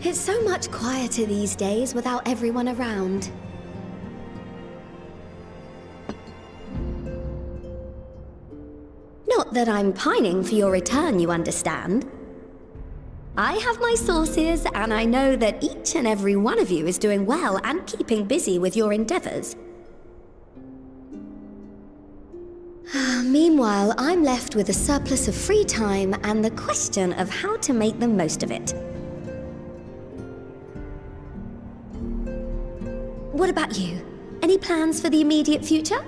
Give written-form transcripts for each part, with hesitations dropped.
It's so much quieter these days without everyone around. Not that I'm pining for your return, you understand. I have my sources, and I know that each and every one of you is doing well and keeping busy with your endeavors. Meanwhile, I'm left with a surplus of free time and the question of how to make the most of it. What about you? Any plans for the immediate future?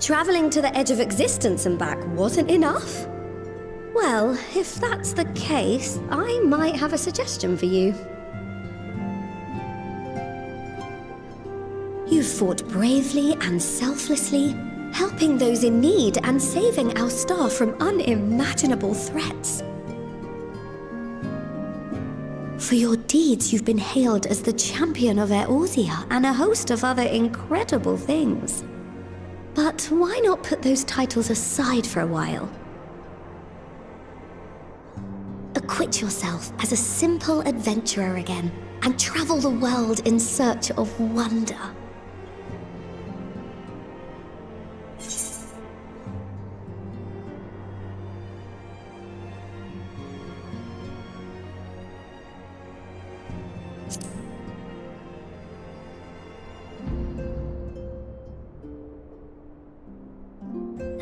Traveling to the edge of existence and back wasn't enough? Well, if that's the case, I might have a suggestion for you. You fought bravely and selflessly, helping those in need and saving our star from unimaginable threats. For your deeds, you've been hailed as the champion of Eorzea and a host of other incredible things. But why not put those titles aside for a while? Acquit yourself as a simple adventurer again, and travel the world in search of wonder.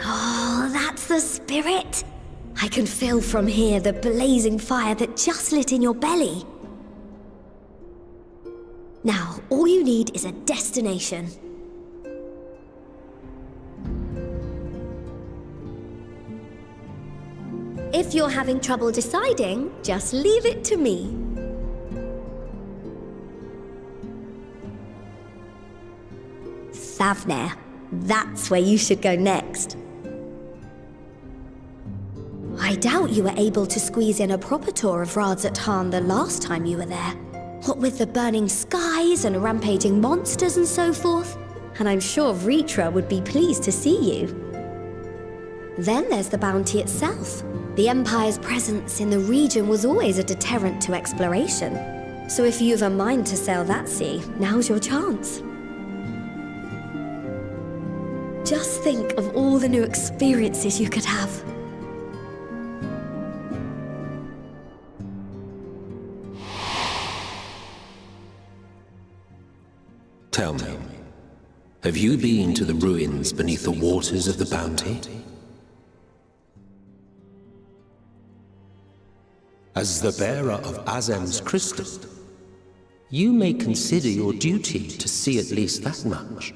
Oh, that's the spirit! I can feel from here the blazing fire that just lit in your belly. Now, all you need is a destination. If you're having trouble deciding, just leave it to me. Thavnair. That's where you should go next. I doubt you were able to squeeze in a proper tour of Radzat the last time you were there. What with the burning skies and rampaging monsters and so forth. And I'm sure Ritra would be pleased to see you. Then there's the bounty itself. The Empire's presence in the region was always a deterrent to exploration. So if you've a mind to sail that sea, now's your chance. Just think of all the new experiences you could have. Tell me, have you been to the ruins beneath the waters of the Bounty? As the bearer of Azem's crystal, you may consider your duty to see at least that much.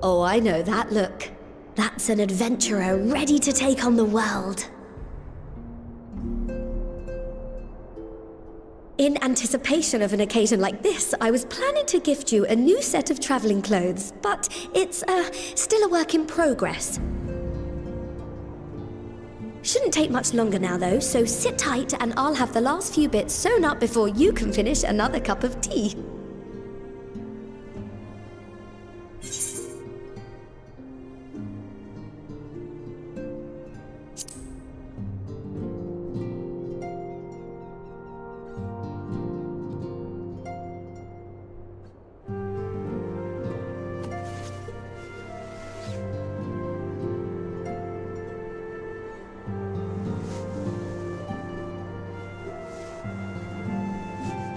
Oh, I know that look. That's an adventurer ready to take on the world. In anticipation of an occasion like this, I was planning to gift you a new set of traveling clothes, but it's still a work in progress. Shouldn't take much longer now though, so sit tight and I'll have the last few bits sewn up before you can finish another cup of tea.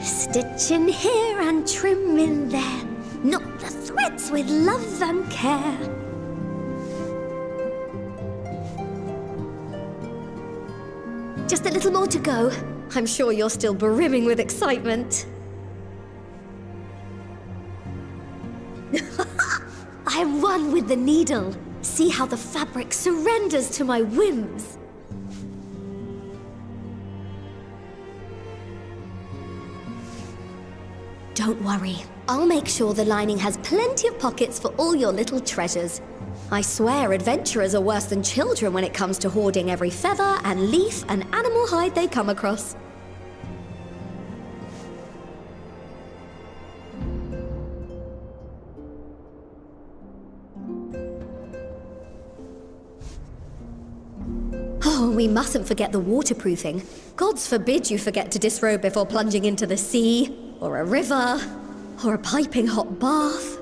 Stitch in here and trim in there, knot the threads with love and care. Just a little more to go. I'm sure you're still brimming with excitement. I am one with the needle. See how the fabric surrenders to my whims. don't worry. I'll make sure the lining has plenty of pockets for all your little treasures. I swear adventurers are worse than children when it comes to hoarding every feather and leaf and animal hide they come across. Oh, we mustn't forget the waterproofing. Gods forbid you forget to disrobe before plunging into the sea, or a river, or a piping hot bath.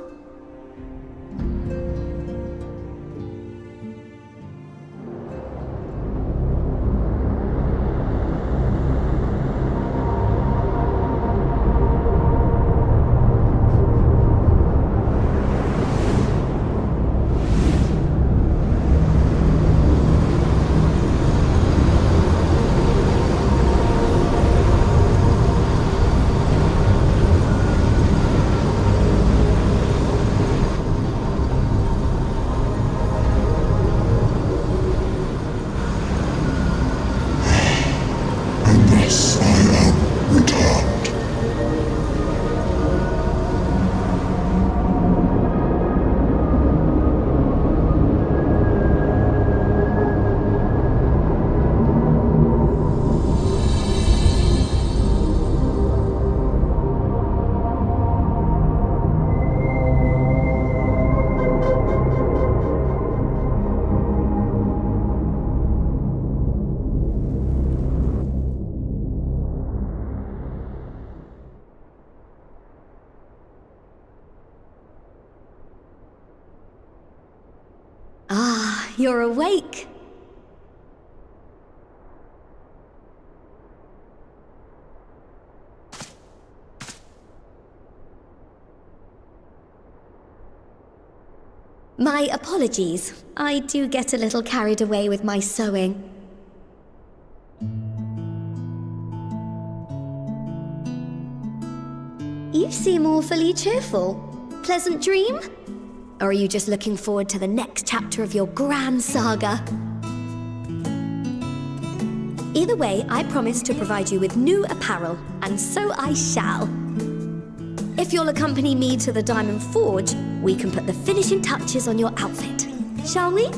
Ah, you're awake. My apologies. I do get a little carried away with my sewing. You seem awfully cheerful. Pleasant dream? Or are you just looking forward to the next chapter of your grand saga? Either way, I promise to provide you with new apparel, and so I shall. If you'll accompany me to the Diamond Forge, we can put the finishing touches on your outfit. Shall we?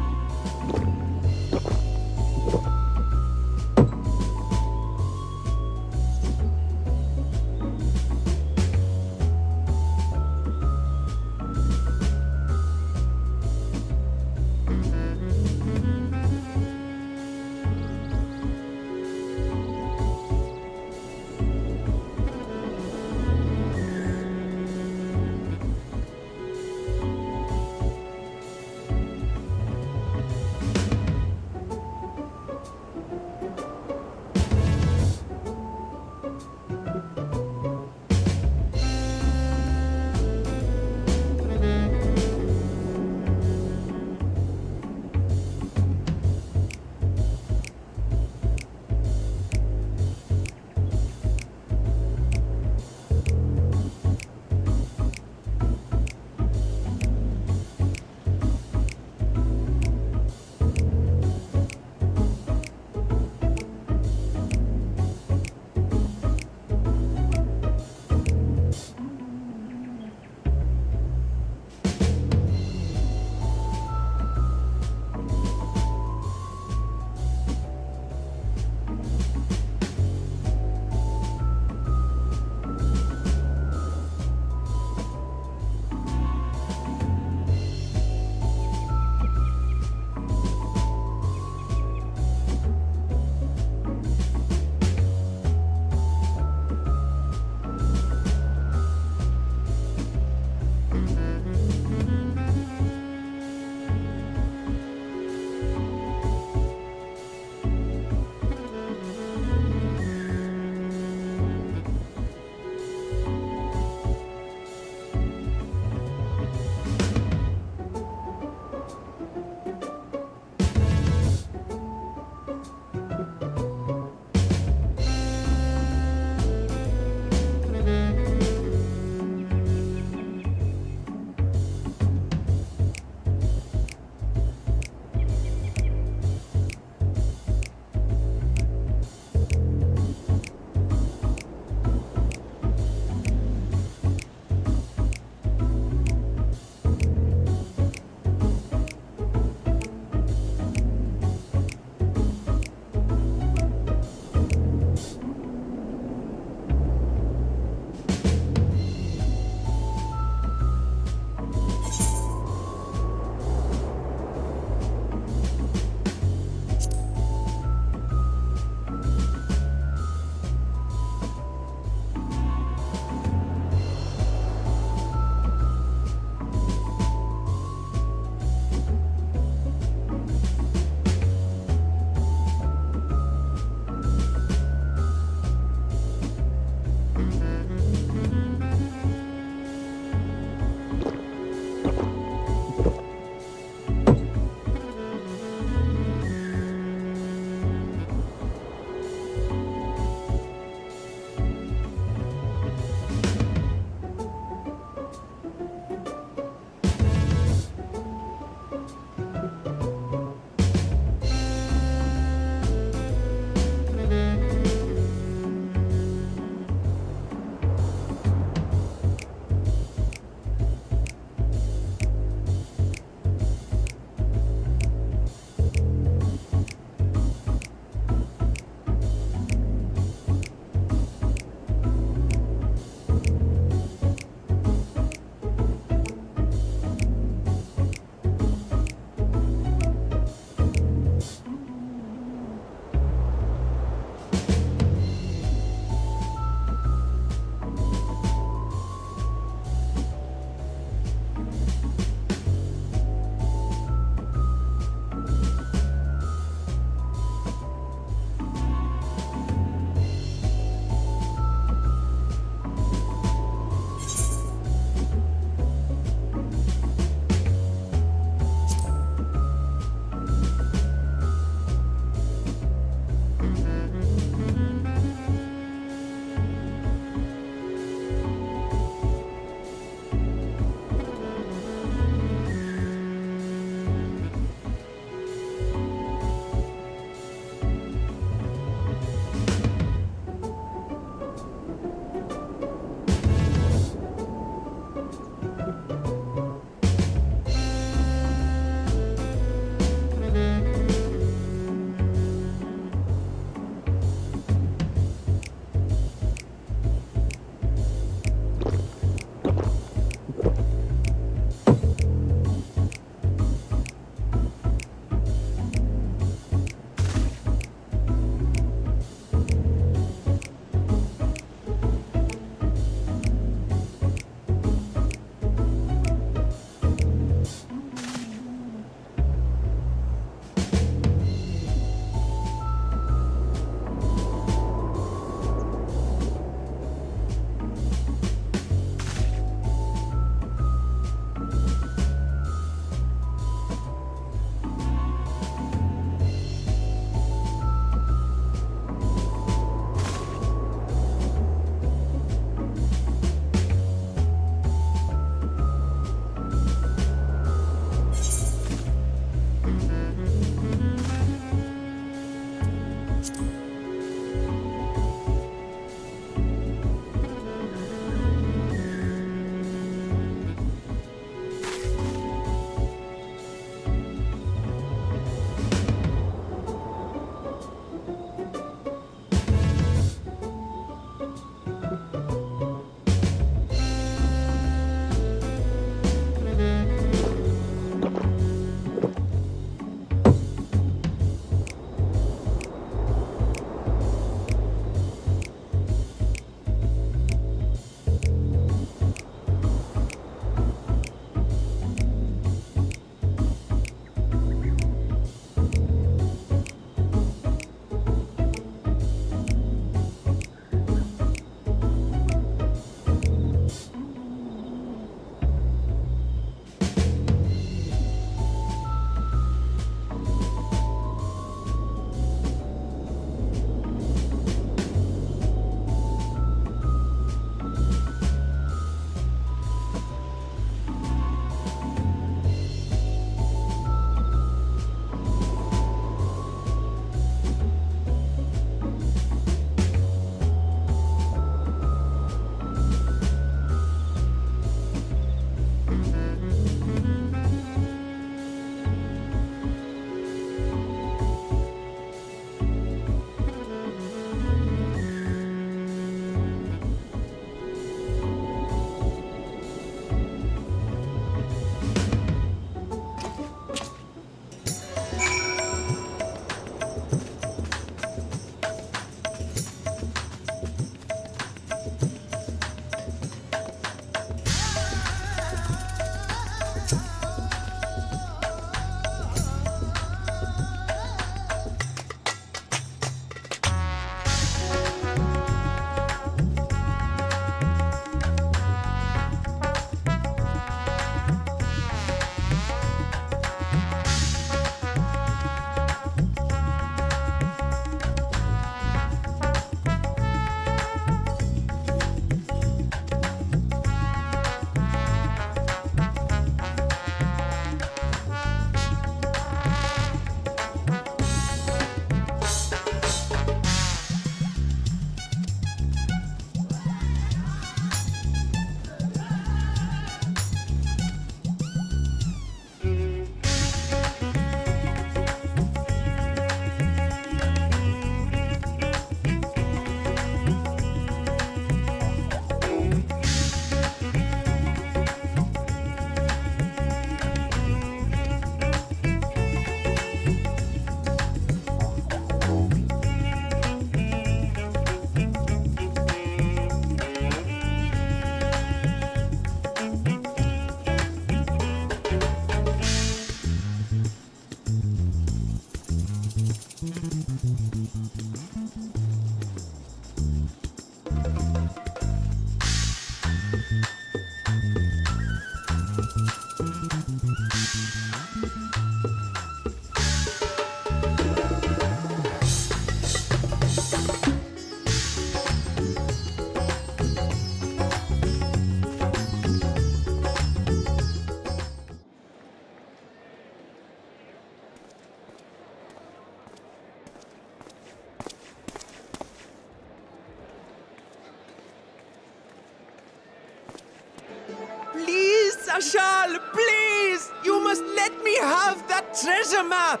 Ashal, please! You must let me have that treasure map!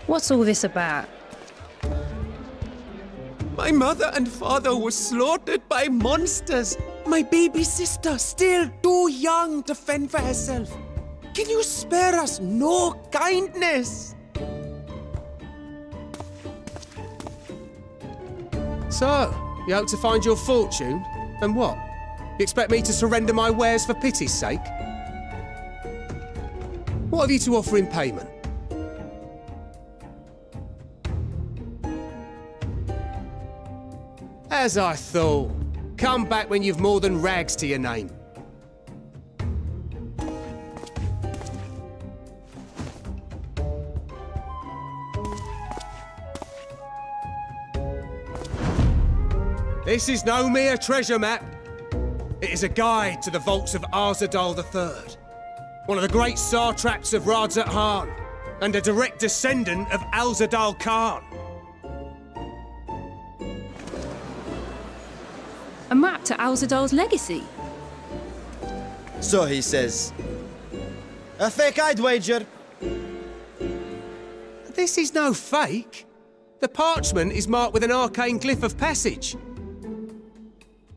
What's all this about? My mother and father were slaughtered by monsters. My baby sister, still too young to fend for herself. Can you spare us no kindness? So, you hope to find your fortune? And what? You expect me to surrender my wares for pity's sake? What have you to offer in payment? As I thought. Come back when you've more than rags to your name. This is no mere treasure map. It is a guide to the vaults of Arzadal III, one of the great satraps of Radzat Han, and a direct descendant of Alzadal Khan. A map to Alzadal's legacy? So he says. A fake, I'd wager. This is no fake. The parchment is marked with an arcane glyph of passage.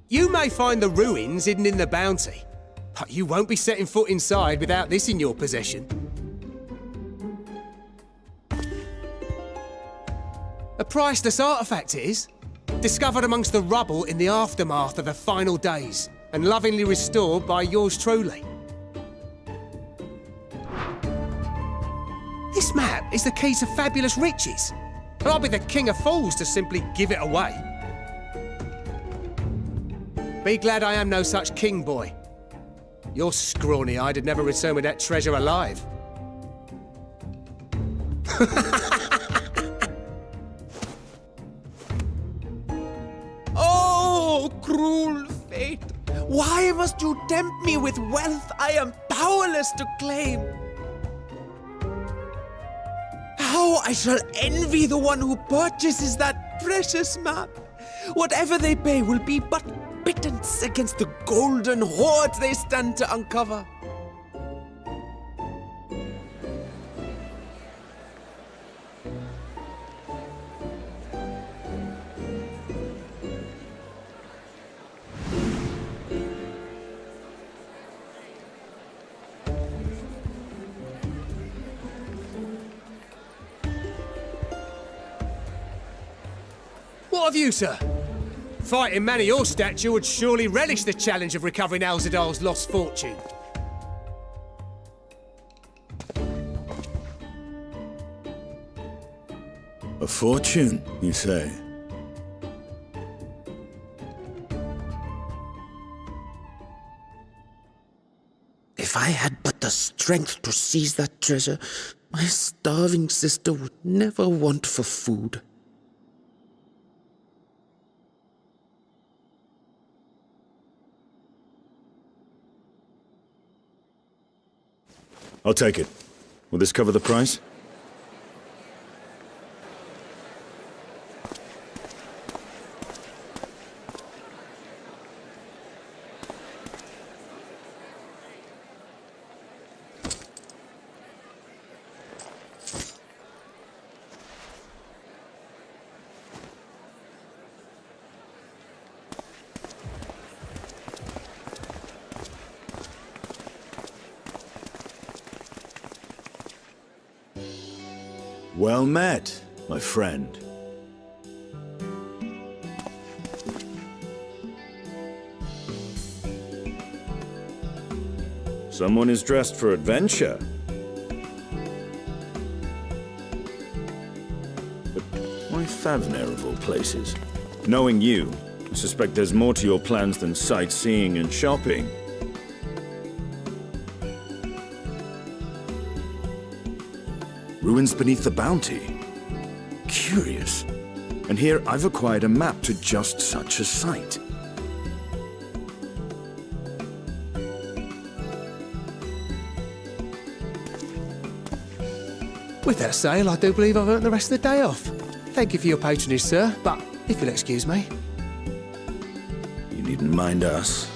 You may find the ruins hidden in the bounty, but you won't be setting foot inside without this in your possession. A priceless artifact it is, discovered amongst the rubble in the aftermath of the final days, and lovingly restored by yours truly. This map is the key to fabulous riches, and I'll be the king of fools to simply give it away. Be glad I am no such king, boy. Your scrawny-eyed had never returned with that treasure alive. Oh, cruel fate! Why must you tempt me with wealth I am powerless to claim? How I shall envy the one who purchases that precious map! Whatever they pay will be but pittance against the golden hoard they stand to uncover. What of you, sir? Fighting man of your stature would surely relish the challenge of recovering Alzadal's lost fortune. A fortune, you say? If I had but the strength to seize that treasure, my starving sister would never want for food. I'll take it. Will this cover the price? Well met, my friend. Someone is dressed for adventure. But why Favner of all places? Knowing you, I suspect there's more to your plans than sightseeing and shopping. Ruins beneath the bounty. Curious. And here I've acquired a map to just such a site. With that sale, I do believe I've earned the rest of the day off. Thank you for your patronage, sir, but if you'll excuse me. You needn't mind us.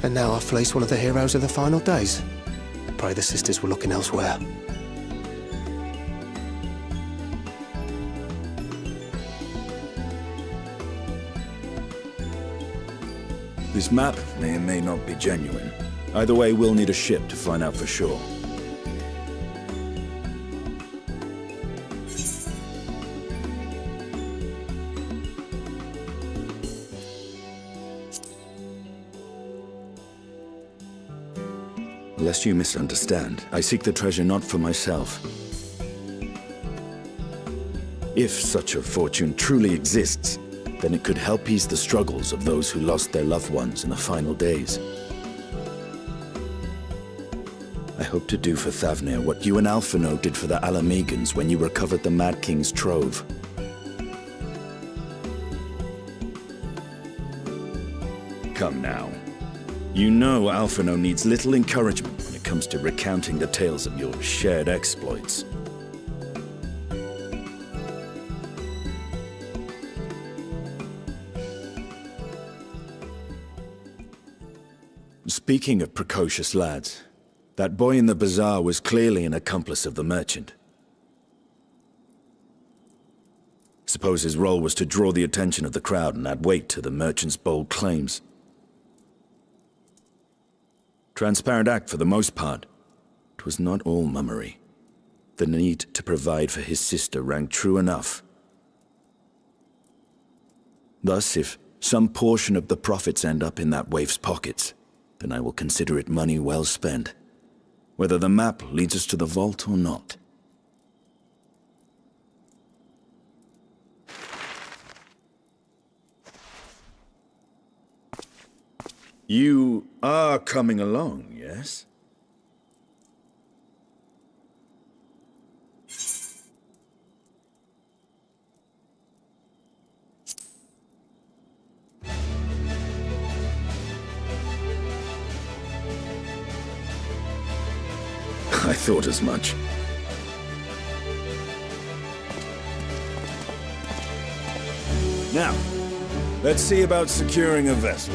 And now I've fleeced one of the heroes of the final days. Pray the sisters were looking elsewhere. This map may or may not be genuine. Either way, we'll need a ship to find out for sure. Lest you misunderstand, I seek the treasure not for myself. If such a fortune truly exists, then it could help ease the struggles of those who lost their loved ones in the final days. I hope to do for Thavnir what you and Alphino did for the Alamegans when you recovered the Mad King's trove. Come now. You know Alphino needs little encouragement when it comes to recounting the tales of your shared exploits. Speaking of precocious lads, that boy in the bazaar was clearly an accomplice of the merchant. Suppose his role was to draw the attention of the crowd and add weight to the merchant's bold claims. Transparent act for the most part. It was not all mummery. The need to provide for his sister rang true enough. Thus, if some portion of the profits end up in that waif's pockets, then I will consider it money well spent, whether the map leads us to the vault or not. You are coming along, yes? I thought as much. Now, let's see about securing a vessel.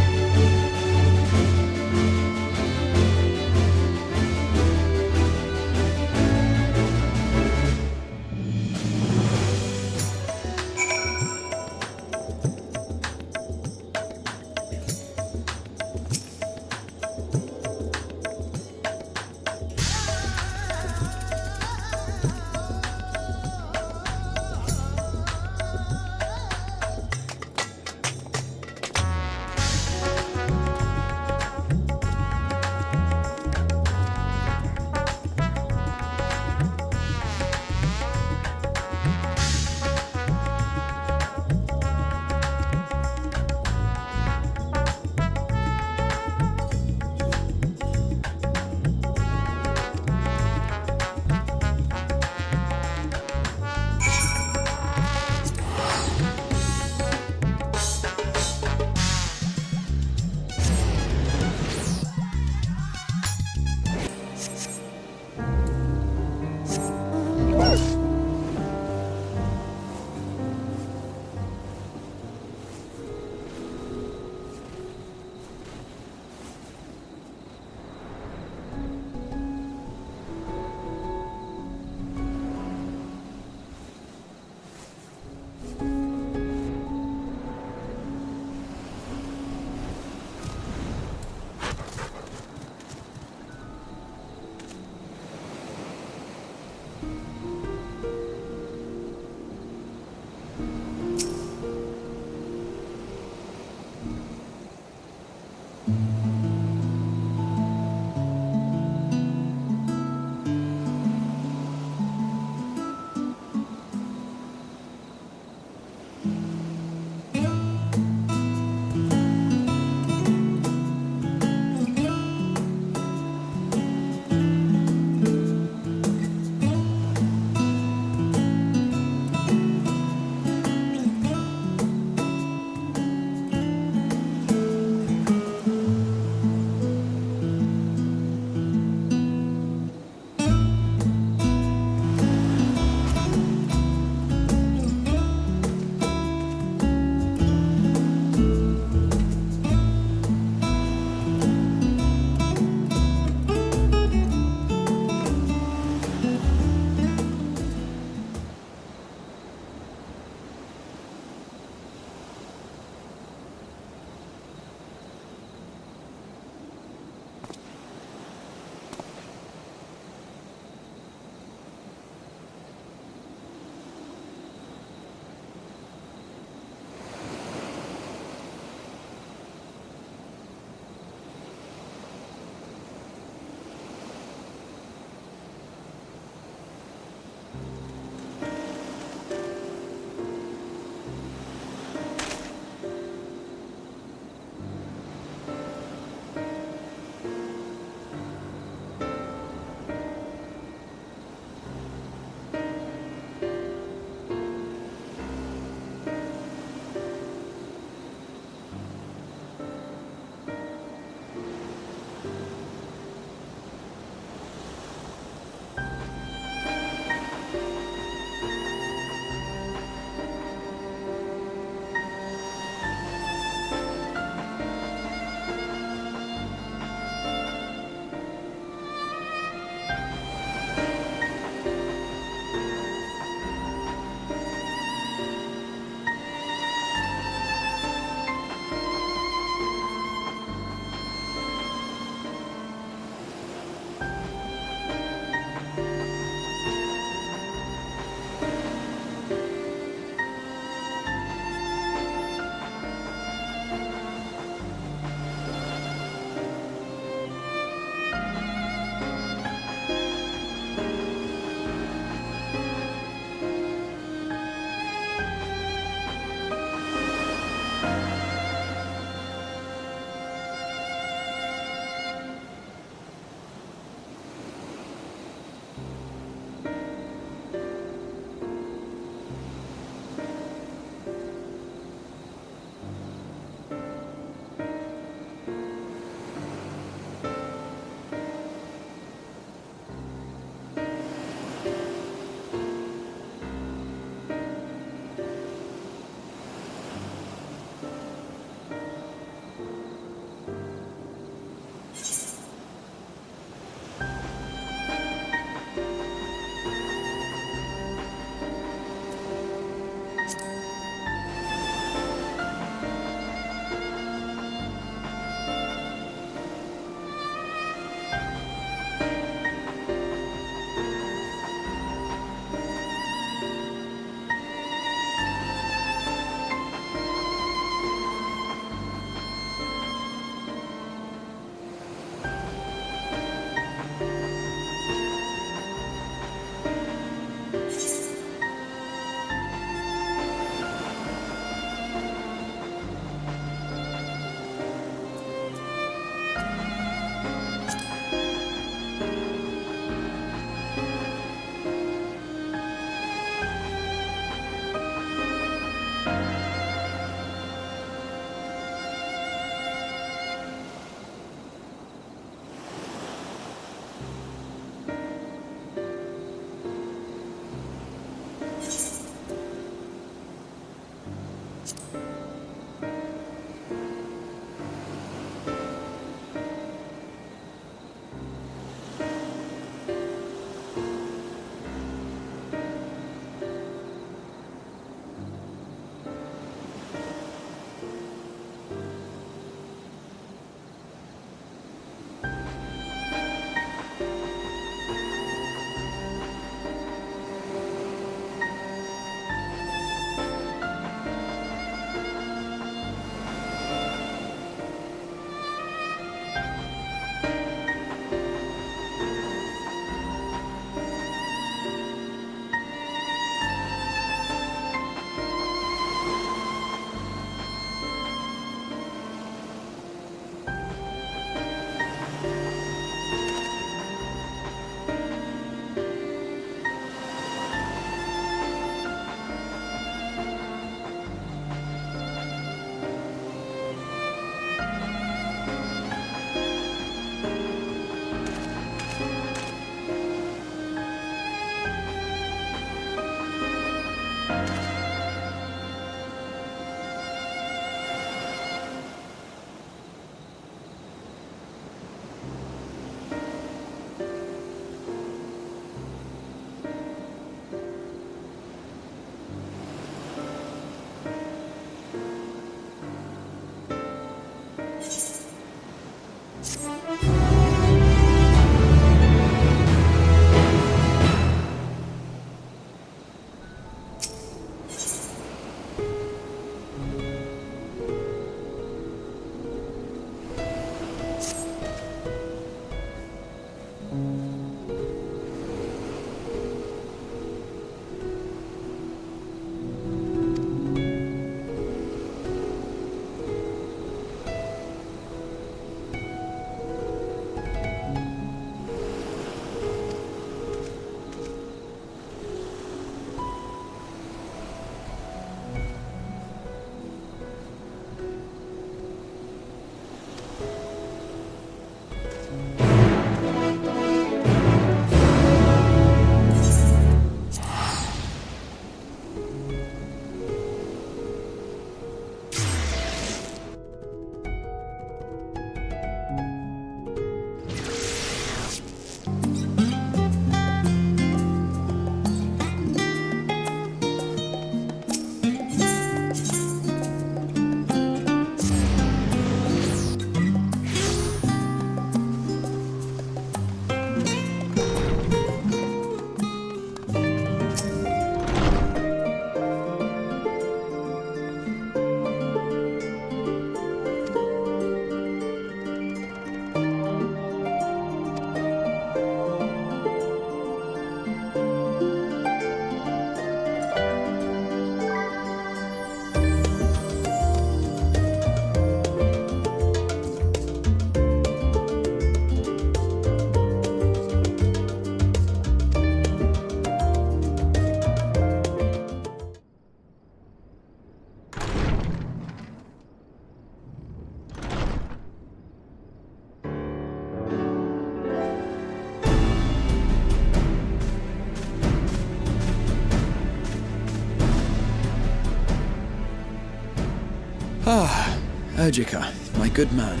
Urgika, my good man.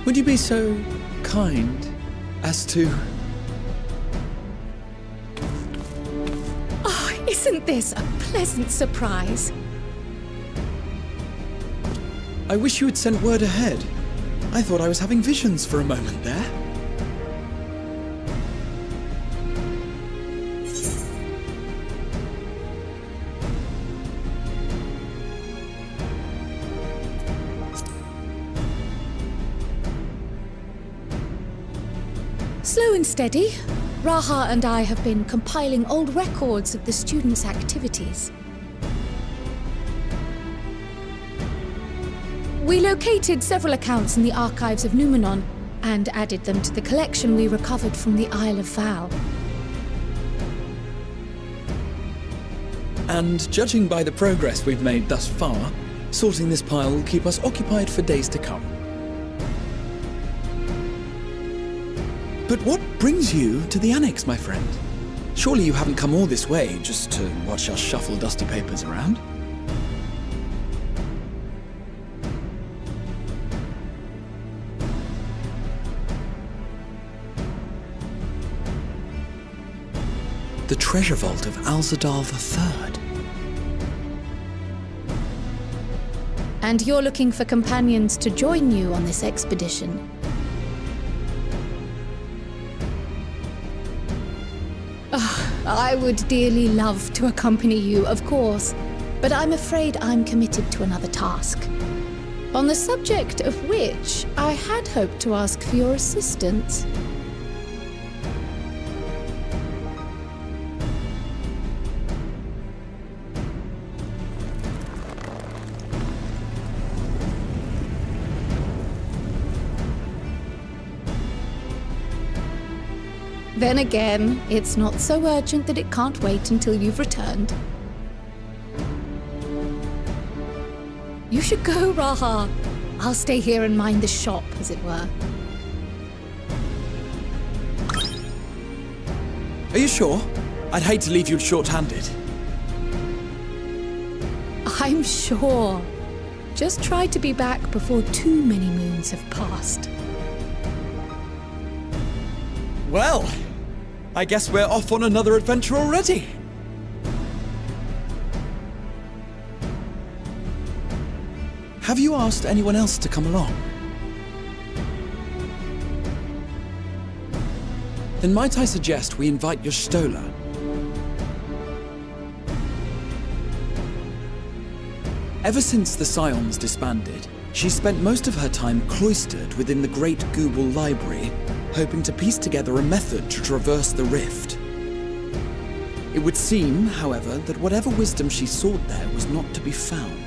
Would you be so kind as to... Oh, isn't this a pleasant surprise? I wish you had sent word ahead. I thought I was having visions for a moment there. Slow and steady. Raha and I have been compiling old records of the students' activities. We located several accounts in the archives of Numenon and added them to the collection we recovered from the Isle of Val. And judging by the progress we've made thus far, sorting this pile will keep us occupied for days to come. But what brings you to the Annex, my friend? Surely you haven't come all this way just to watch us shuffle dusty papers around? The treasure vault of Alzadal III. And you're looking for companions to join you on this expedition. I would dearly love to accompany you, of course, but I'm afraid I'm committed to another task. On the subject of which I had hoped to ask for your assistance. Then again, it's not so urgent that it can't wait until you've returned. You should go, Raha. I'll stay here and mind the shop, as it were. Are you sure? I'd hate to leave you short-handed. I'm sure. Just try to be back before too many moons have passed. Well, I guess we're off on another adventure already. Have you asked anyone else to come along? Then might I suggest we invite your Stola? Ever since the Scions disbanded, she spent most of her time cloistered within the Great Google Library, hoping to piece together a method to traverse the rift. It would seem, however, that whatever wisdom she sought there was not to be found.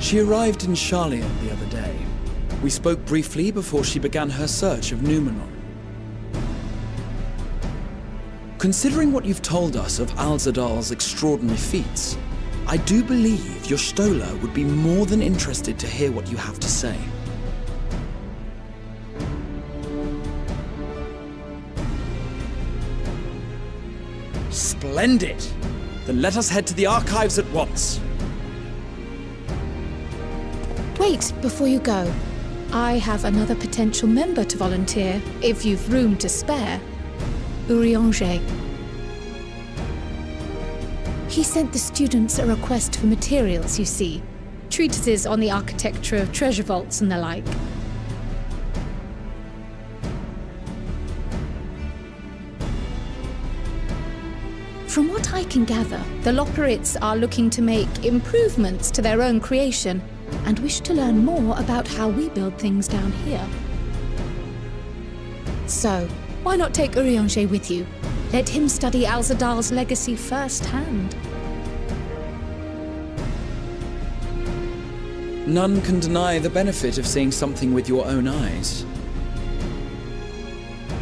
She arrived in Charlian the other day. We spoke briefly before she began her search of Numenon. Considering what you've told us of Alzadal's extraordinary feats, I do believe your Stola would be more than interested to hear what you have to say. Splendid! Then let us head to the archives at once. Wait, before you go. I have another potential member to volunteer, if you've room to spare. Urianger. He sent the students a request for materials, you see. Treatises on the architecture of treasure vaults and the like. From what I can gather, the Loporrits are looking to make improvements to their own creation and wish to learn more about how we build things down here. So, why not take Urianger with you? Let him study Alzadal's legacy firsthand. None can deny the benefit of seeing something with your own eyes.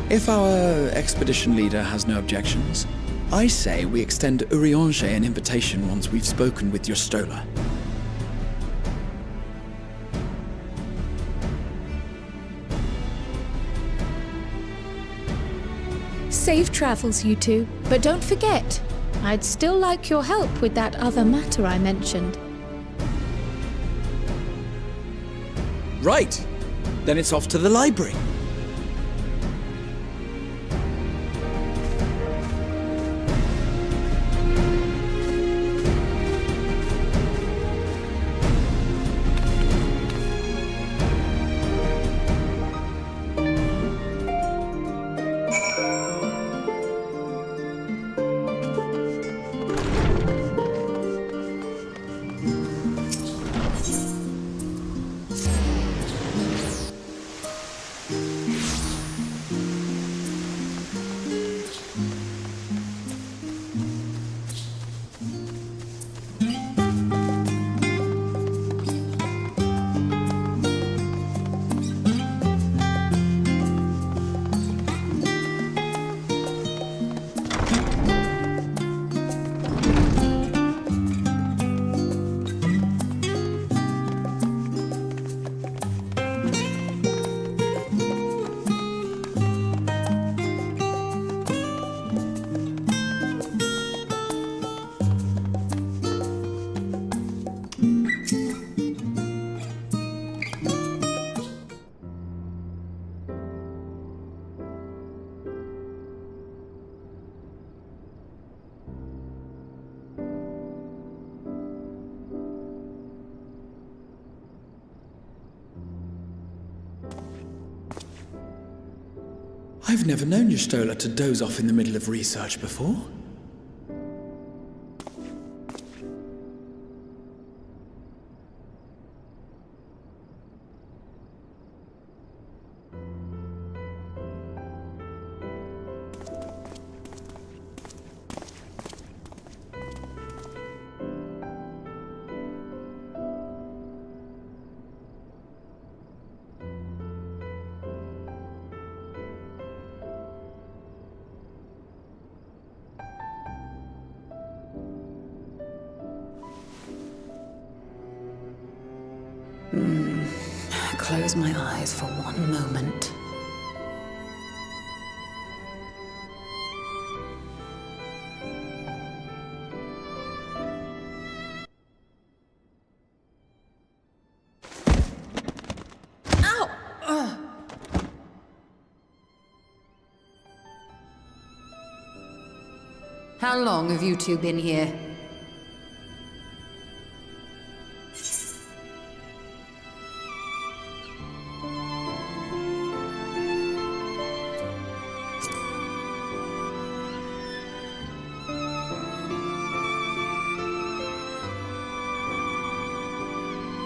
If our expedition leader has no objections, I say we extend Urianger an invitation once we've spoken with your Stola. Safe travels, you two. But don't forget, I'd still like your help with that other matter I mentioned. Right. Then it's off to the library. I've never known Y'shtola to doze off in the middle of research before. Close my eyes for one moment. Ow! Ugh. How long have you two been here?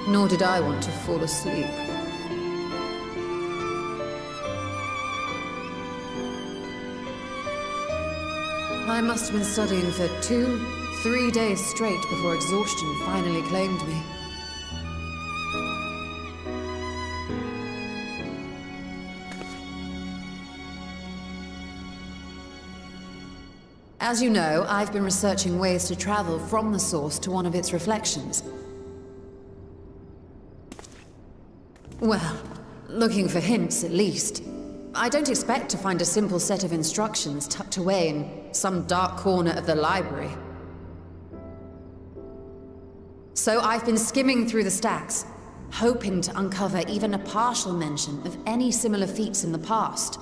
Nor did I want to fall asleep. I must have been studying for 2-3 days straight before exhaustion finally claimed me. As you know, I've been researching ways to travel from the source to one of its reflections. Well, looking for hints at least. I don't expect to find a simple set of instructions tucked away in some dark corner of the library. So I've been skimming through the stacks, hoping to uncover even a partial mention of any similar feats in the past.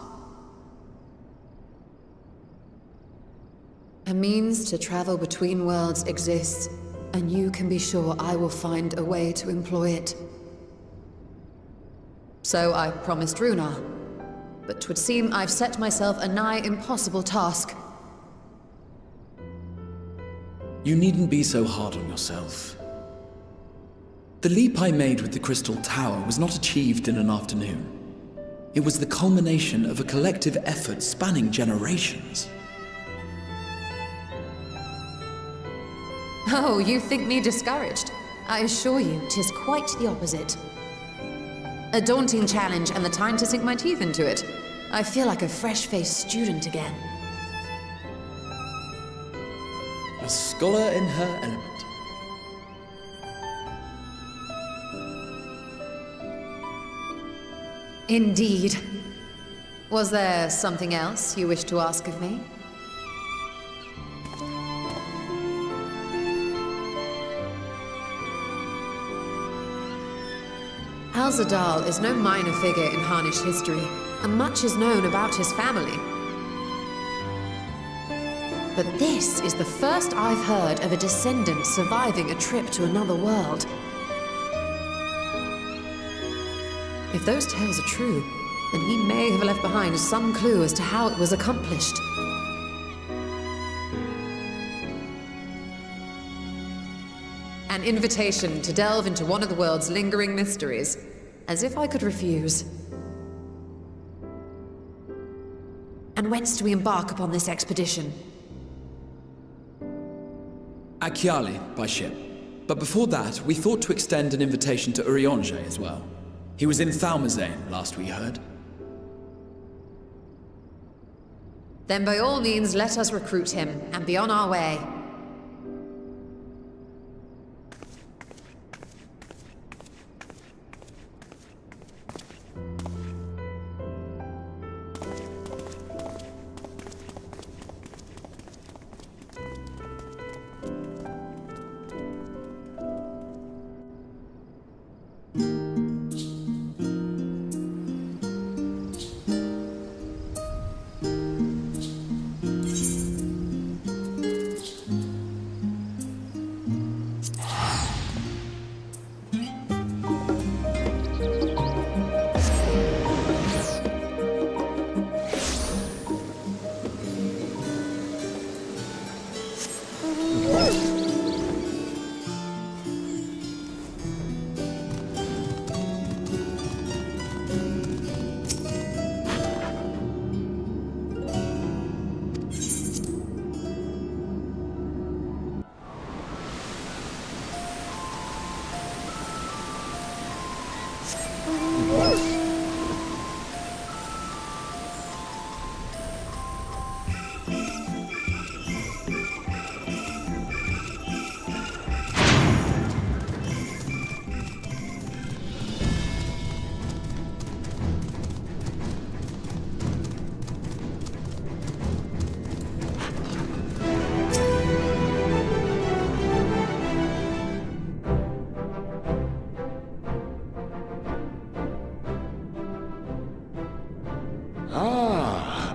A means to travel between worlds exists, and you can be sure I will find a way to employ it. So I promised Runar, but 'twould seem I've set myself a nigh impossible task. You needn't be so hard on yourself. The leap I made with the Crystal Tower was not achieved in an afternoon. It was the culmination of a collective effort spanning generations. Oh, you think me discouraged? I assure you, 'tis quite the opposite. A daunting challenge and the time to sink my teeth into it. I feel like a fresh-faced student again. A scholar in her element. Indeed. Was there something else you wished to ask of me? Alzadal is no minor figure in Harnish history, and much is known about his family. But this is the first I've heard of a descendant surviving a trip to another world. If those tales are true, then he may have left behind some clue as to how it was accomplished. An invitation to delve into one of the world's lingering mysteries. As if I could refuse. And whence do we embark upon this expedition? Achiali, by ship. But before that, we thought to extend an invitation to Urianger as well. He was in Thalmazane, last we heard. Then by all means, let us recruit him, and be on our way.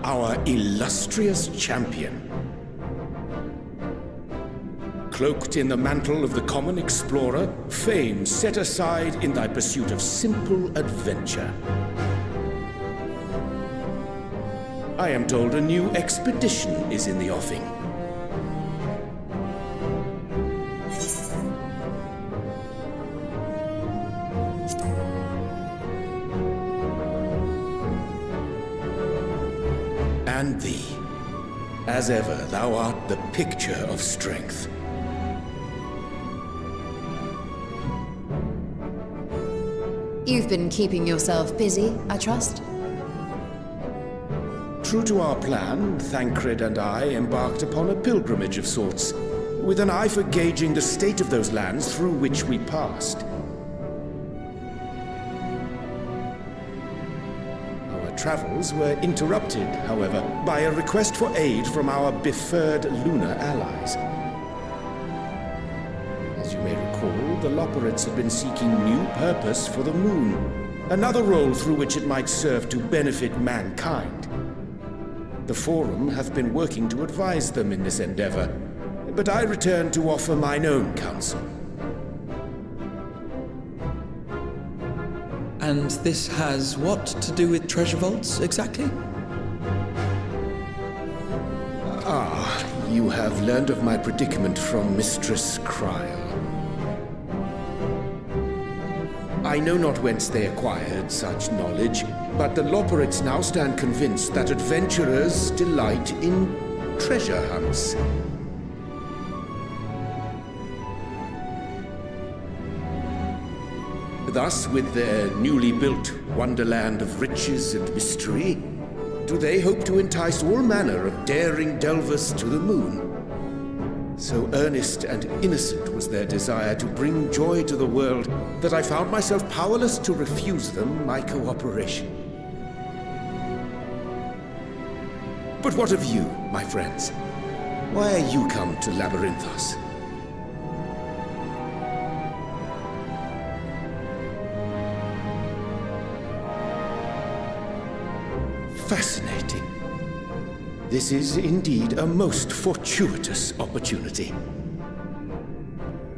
Our illustrious champion. Cloaked in the mantle of the common explorer, fame set aside in thy pursuit of simple adventure. I am told a new expedition is in the offing. And thee. As ever, thou art the picture of strength. You've been keeping yourself busy, I trust? True to our plan, Thancred and I embarked upon a pilgrimage of sorts, with an eye for gauging the state of those lands through which we passed. Travels were interrupted, however, by a request for aid from our befurred lunar allies. As you may recall, the Loperids had been seeking new purpose for the moon, another role through which it might serve to benefit mankind. The Forum hath been working to advise them in this endeavor, but I return to offer mine own counsel. And this has what to do with treasure vaults, exactly? You have learned of my predicament from Mistress Cryle. I know not whence they acquired such knowledge, but the Loperids now stand convinced that adventurers delight in treasure hunts. Thus, with their newly built wonderland of riches and mystery, do they hope to entice all manner of daring delvers to the moon. So earnest and innocent was their desire to bring joy to the world that I found myself powerless to refuse them my cooperation. But what of you, my friends? Why are you come to Labyrinthos? fascinating. This is indeed a most fortuitous opportunity.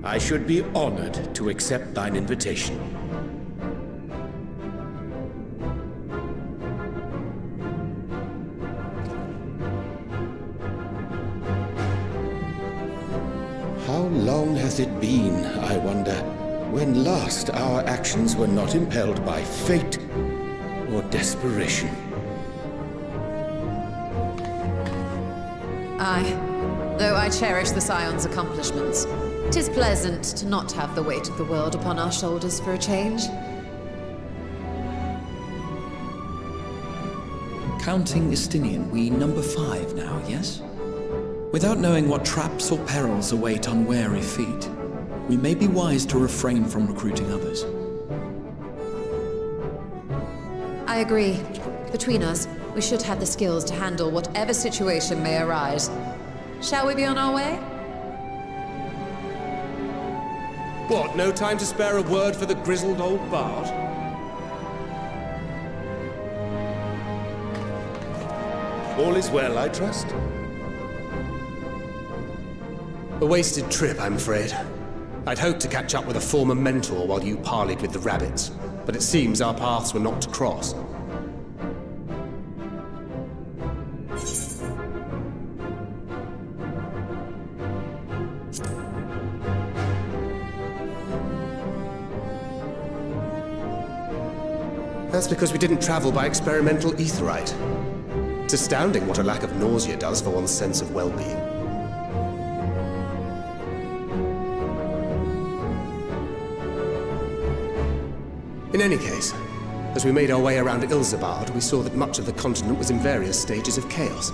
I should be honored to accept thine invitation. How long hath it been, I wonder, when last our actions were not impelled by fate or desperation? Aye. Though I cherish the Scion's accomplishments, 'tis pleasant to not have the weight of the world upon our shoulders for a change. Counting Istinian, we number 5 now, yes? Without knowing what traps or perils await unwary feet, we may be wise to refrain from recruiting others. I agree. Between us, we should have the skills to handle whatever situation may arise. Shall we be on our way? What, no time to spare a word for the grizzled old bard? All is well, I trust? A wasted trip, I'm afraid. I'd hoped to catch up with a former mentor while you parleyed with the rabbits, but it seems our paths were not to cross. That's because we didn't travel by experimental aetherite. It's astounding what a lack of nausea does for one's sense of well-being. In any case, as we made our way around Ilzabard, we saw that much of the continent was in various stages of chaos.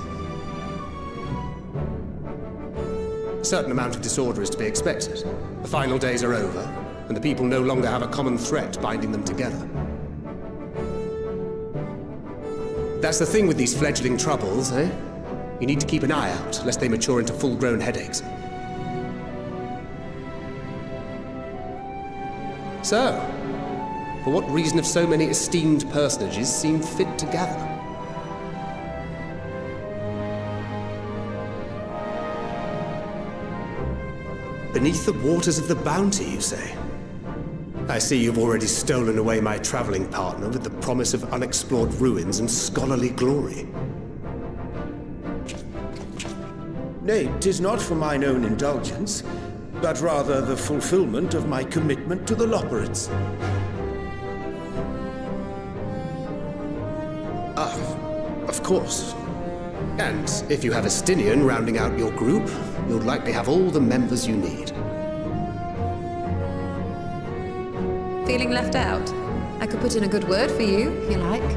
A certain amount of disorder is to be expected. The final days are over, and the people no longer have a common threat binding them together. That's the thing with these fledgling troubles, eh? You need to keep an eye out, lest they mature into full-grown headaches. So, for what reason have so many esteemed personages seemed fit to gather? Beneath the waters of the bounty, you say? I see you've already stolen away my traveling partner with the promise of unexplored ruins and scholarly glory. Nay, 'tis not for mine own indulgence, but rather the fulfillment of my commitment to the Loporrits. Of course. And if you have Estinian rounding out your group, you'll likely have all the members you need. Feeling left out? I could put in a good word for you, if you like.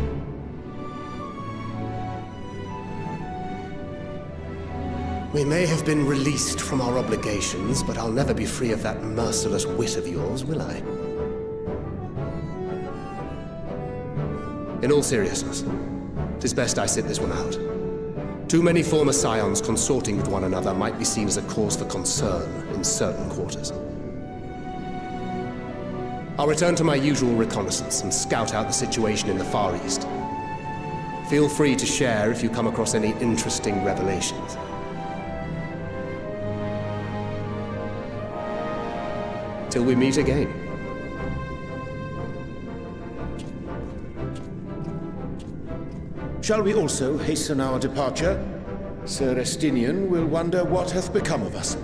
We may have been released from our obligations, but I'll never be free of that merciless wit of yours, will I? In all seriousness, it is best I sit this one out. Too many former scions consorting with one another might be seen as a cause for concern in certain quarters. I'll return to my usual reconnaissance and scout out the situation in the Far East. Feel free to share if you come across any interesting revelations. Till we meet again. Shall we also hasten our departure? Sir Estinian will wonder what hath become of us.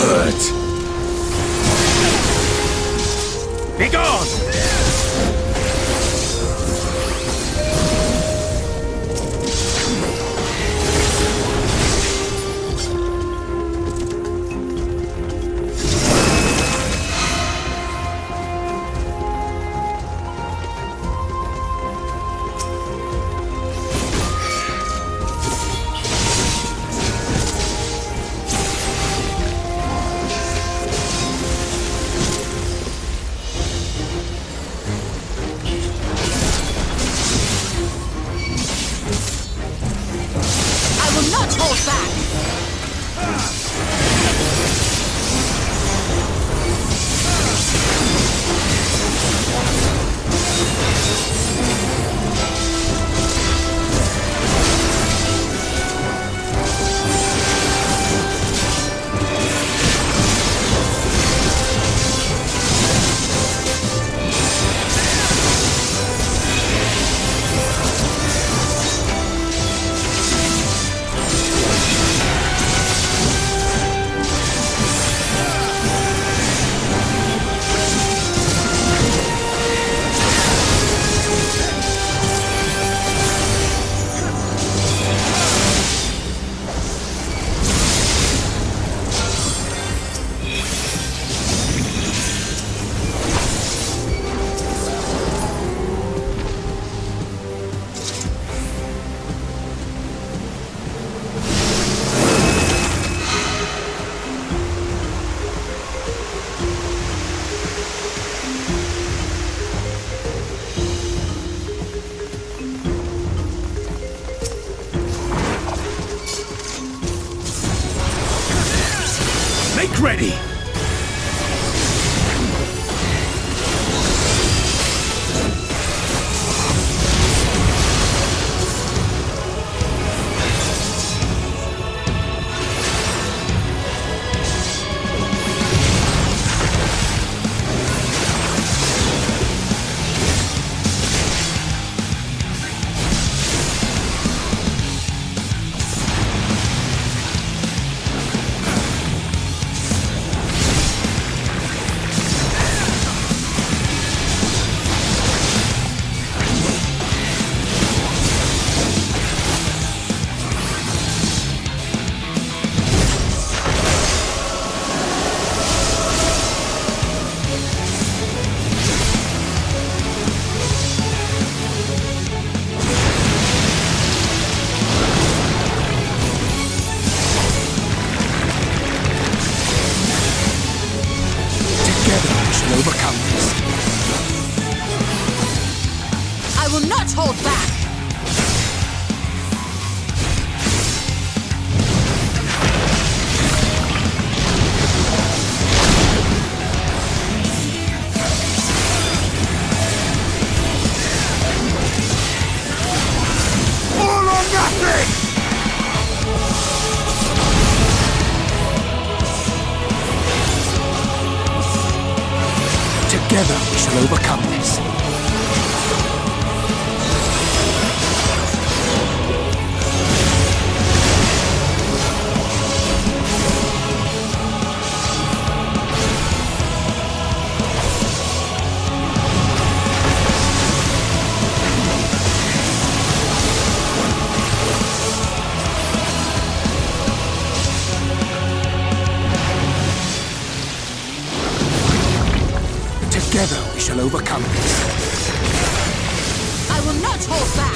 Good. Begone! I will not hold back! Make ready! Overcome this. I will not hold back! All or nothing! Together we shall overcome this. Together we shall overcome this. I will not hold back!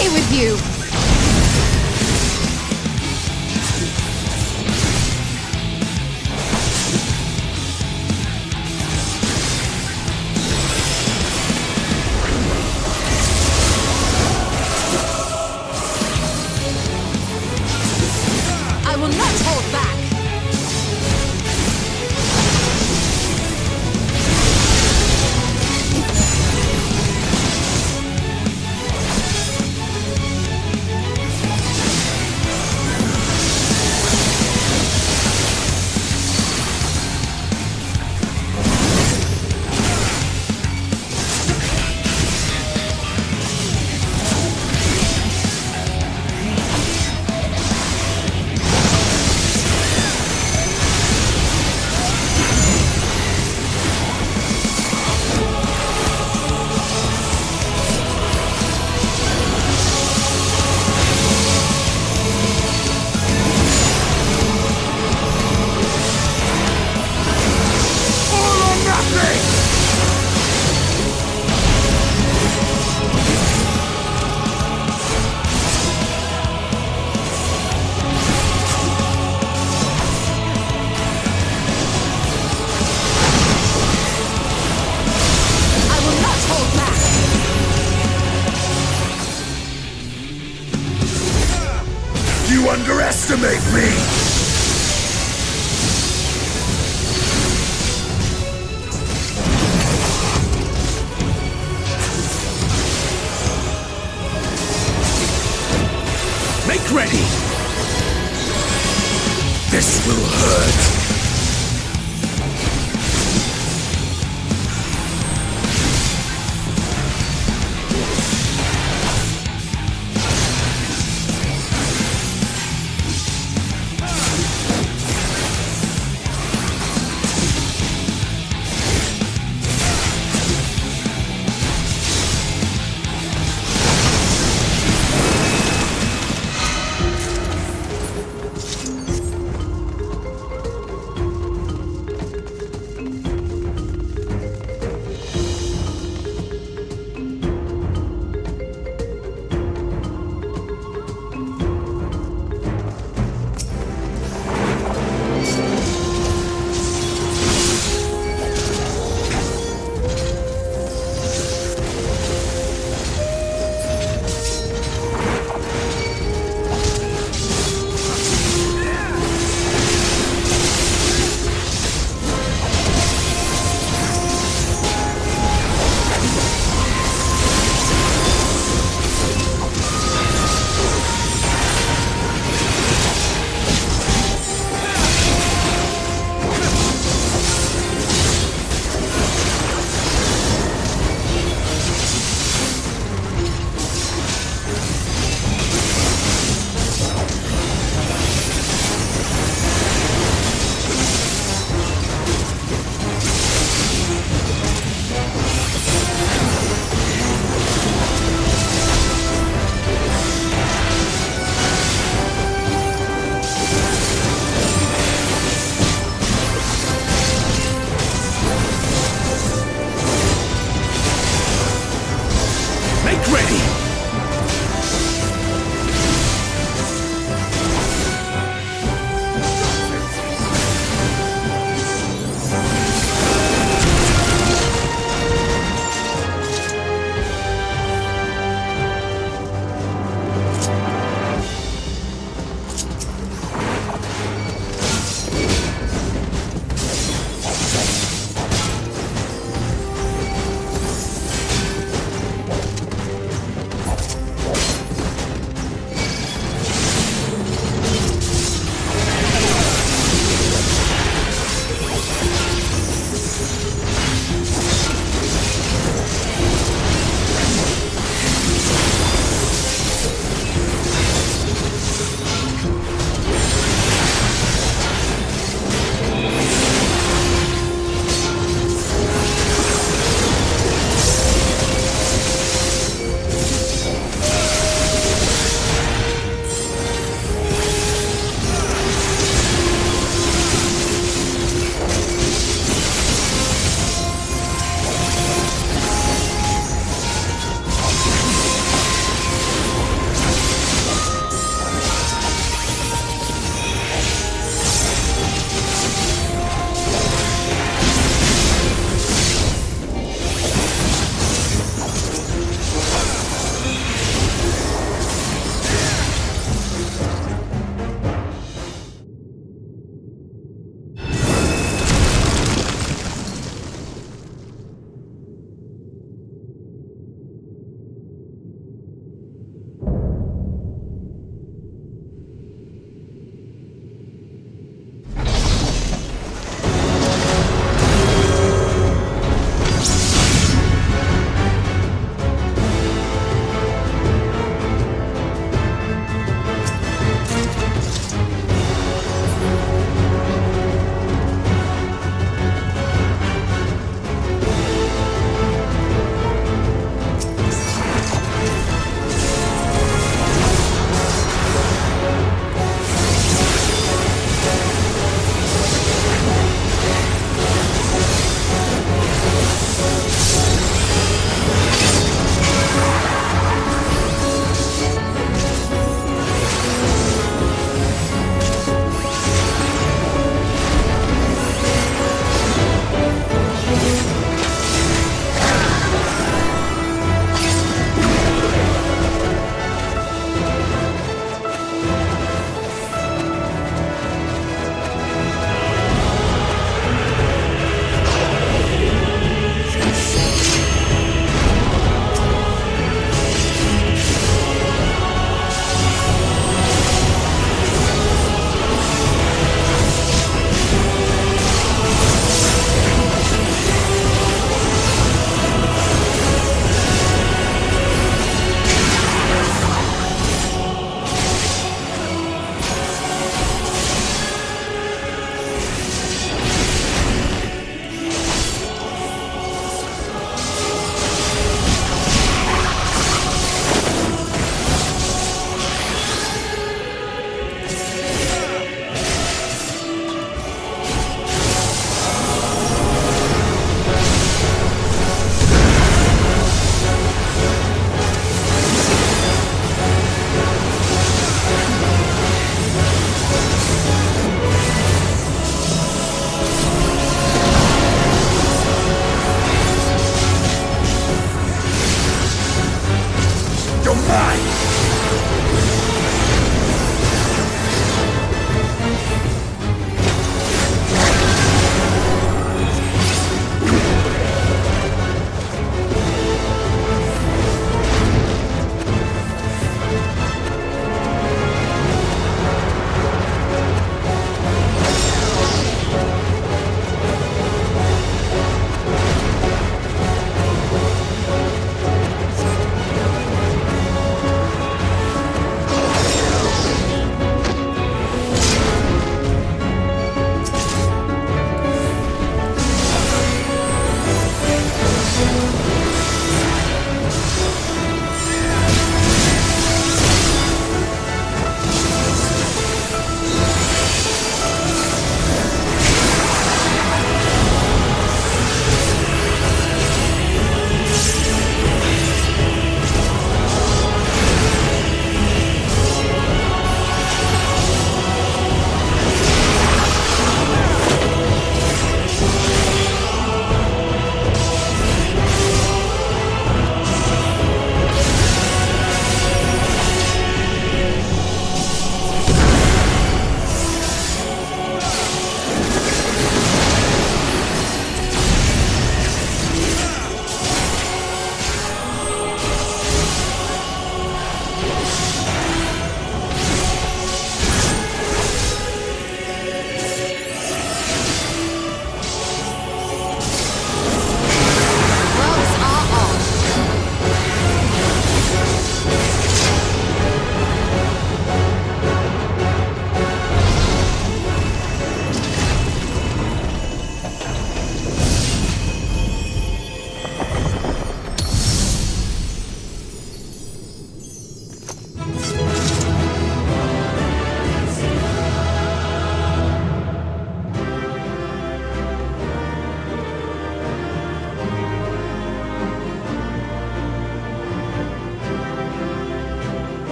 away with you! I will not hold back! You underestimate me! Make ready! This will hurt!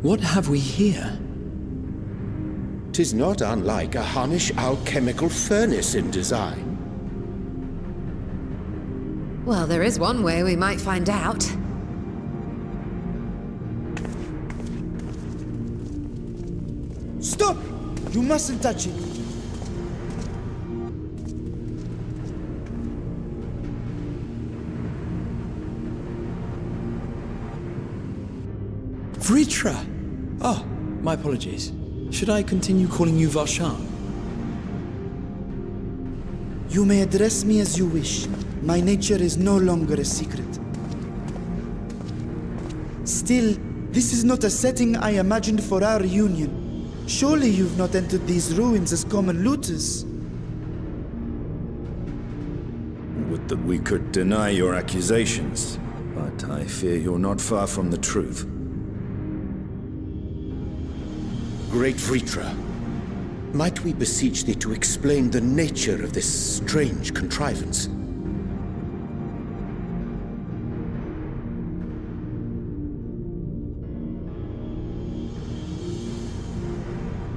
What have we here? 'Tis not unlike a Hunnish alchemical furnace in design. Well, there is one way we might find out. Stop! You mustn't touch it. Vritra! Oh, my apologies. Should I continue calling you Varshan? You may address me as you wish. My nature is no longer a secret. Still, this is not a setting I imagined for our reunion. Surely you've not entered these ruins as common looters. Would that we could deny your accusations, but I fear you're not far from the truth. Great Vritra, might we beseech thee to explain the nature of this strange contrivance?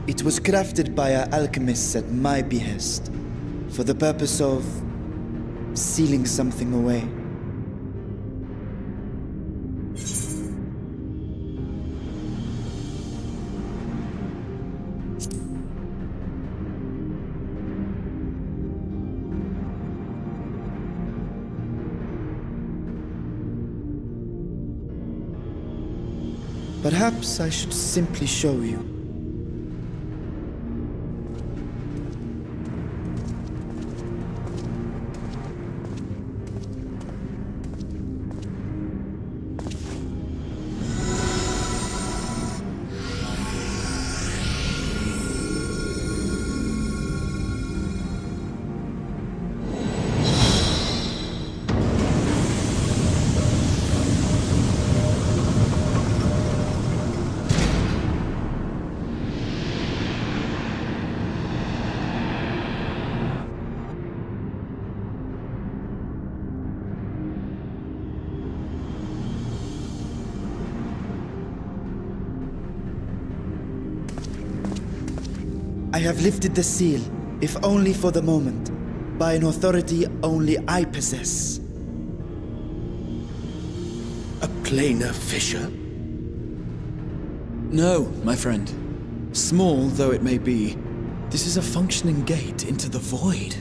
It was crafted by our alchemists at my behest, for the purpose of sealing something away. Perhaps I should simply show you. I have lifted the seal, if only for the moment, by an authority only I possess. A planar fissure? No, my friend. Small though it may be, this is a functioning gate into the void.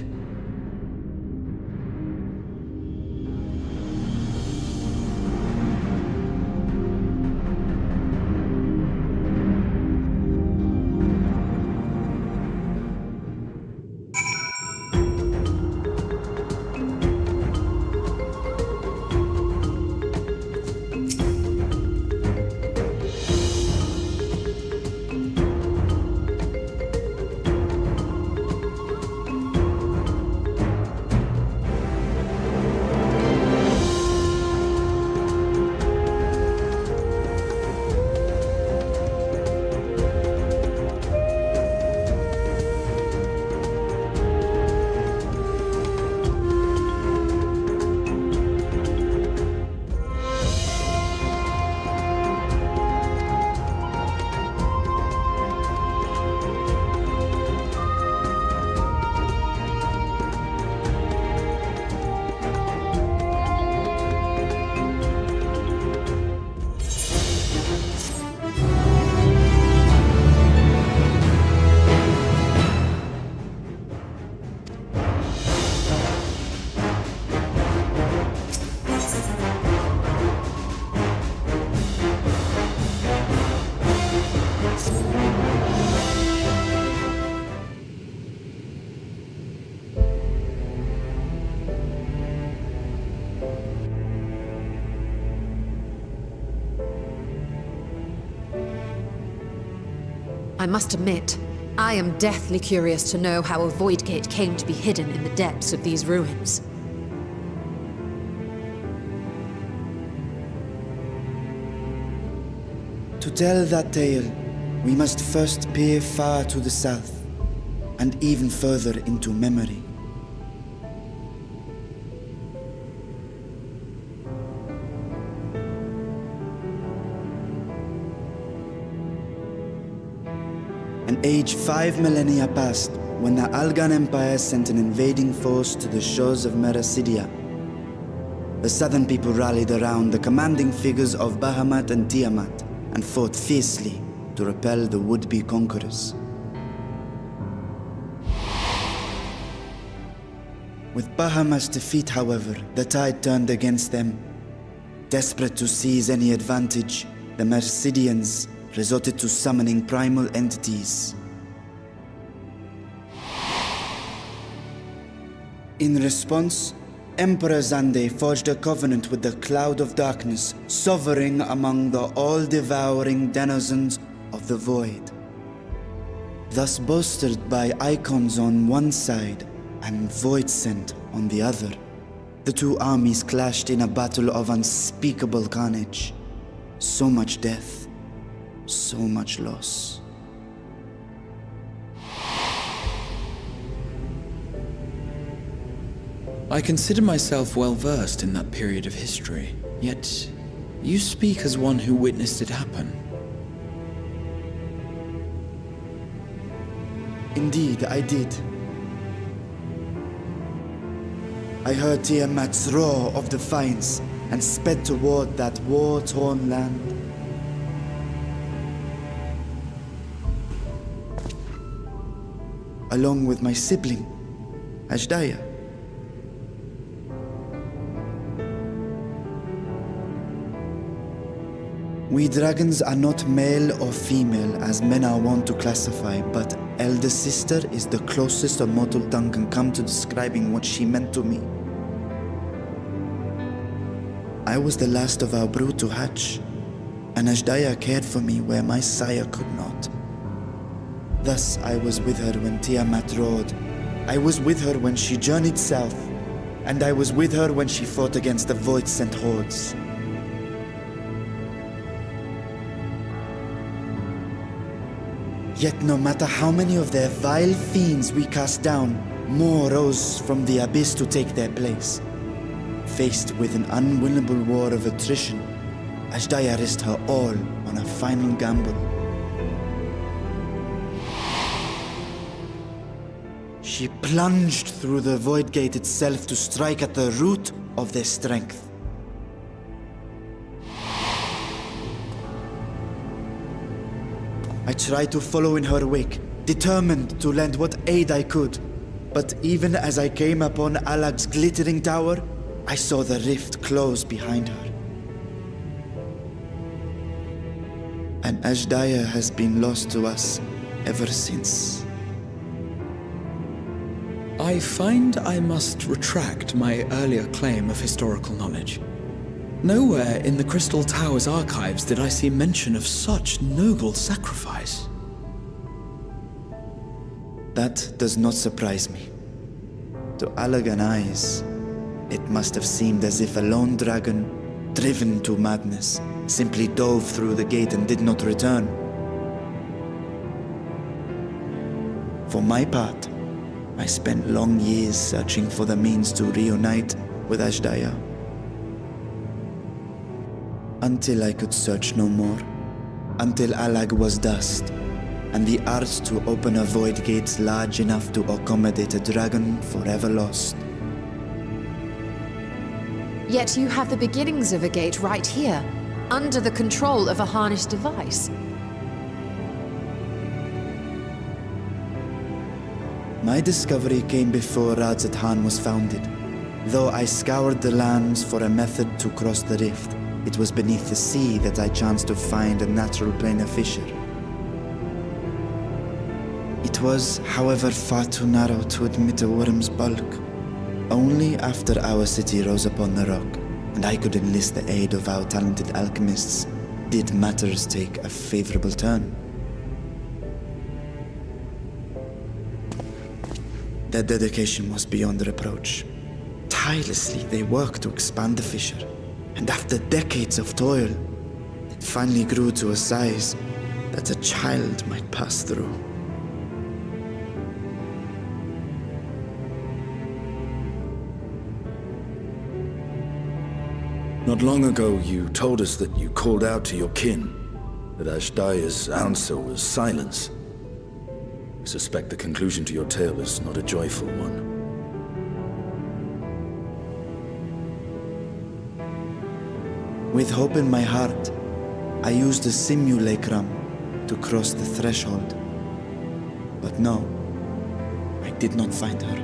I must admit, I am deathly curious to know how a void gate came to be hidden in the depths of these ruins. To tell that tale, we must first peer far to the south, and even further into memory. An age 5 millennia passed when the Algan Empire sent an invading force to the shores of Merasidia. The southern people rallied around the commanding figures of Bahamut and Tiamat and fought fiercely to repel the would-be conquerors. With Bahamut's defeat, however, the tide turned against them. Desperate to seize any advantage, the Mercidians resorted to summoning primal entities. In response, Emperor Zande forged a covenant with the Cloud of Darkness, sovereign among the all-devouring denizens of the Void. Thus bolstered by icons on one side and Voidsent on the other, the two armies clashed in a battle of unspeakable carnage. So much death, so much loss. I consider myself well versed in that period of history, yet you speak as one who witnessed it happen. Indeed, I did. I heard Tiamat's roar of defiance and sped toward that war-torn land. Along with my sibling, Ashdaya. We dragons are not male or female as men are wont to classify, but elder sister is the closest a mortal tongue can come to describing what she meant to me. I was the last of our brood to hatch, and Ashdaya cared for me where my sire could not. Thus I was with her when Tiamat roared. I was with her when she journeyed south, and I was with her when she fought against the Void-sent hordes. Yet no matter how many of their vile fiends we cast down, more rose from the abyss to take their place. Faced with an unwinnable war of attrition, Ashdaya risked her all on a final gamble. She plunged through the Void Gate itself to strike at the root of their strength. I tried to follow in her wake, determined to lend what aid I could. But even as I came upon Alag's glittering tower, I saw the rift close behind her. And Ashdaya has been lost to us ever since. I find I must retract my earlier claim of historical knowledge. Nowhere in the Crystal Tower's archives did I see mention of such noble sacrifice. That does not surprise me. To Allagan eyes, it must have seemed as if a lone dragon, driven to madness, simply dove through the gate and did not return. For my part, I spent long years searching for the means to reunite with Ashdaya. Until I could search no more. Until Alag was dust, and the art to open a void gate large enough to accommodate a dragon forever lost. Yet you have the beginnings of a gate right here, under the control of a harnessed device. My discovery came before Radzat was founded. Though I scoured the lands for a method to cross the rift, it was beneath the sea that I chanced to find a natural planar fissure. It was, however, far too narrow to admit a worm's bulk. Only after our city rose upon the rock, and I could enlist the aid of our talented alchemists, did matters take a favorable turn. Their dedication was beyond reproach. Tirelessly they worked to expand the fissure, and after decades of toil, it finally grew to a size that a child might pass through. Not long ago, you told us that you called out to your kin, that Ashdaya's answer was silence. suspect the conclusion to your tale is not a joyful one. With hope in my heart, I used the simulacrum to cross the threshold. But no, I did not find her.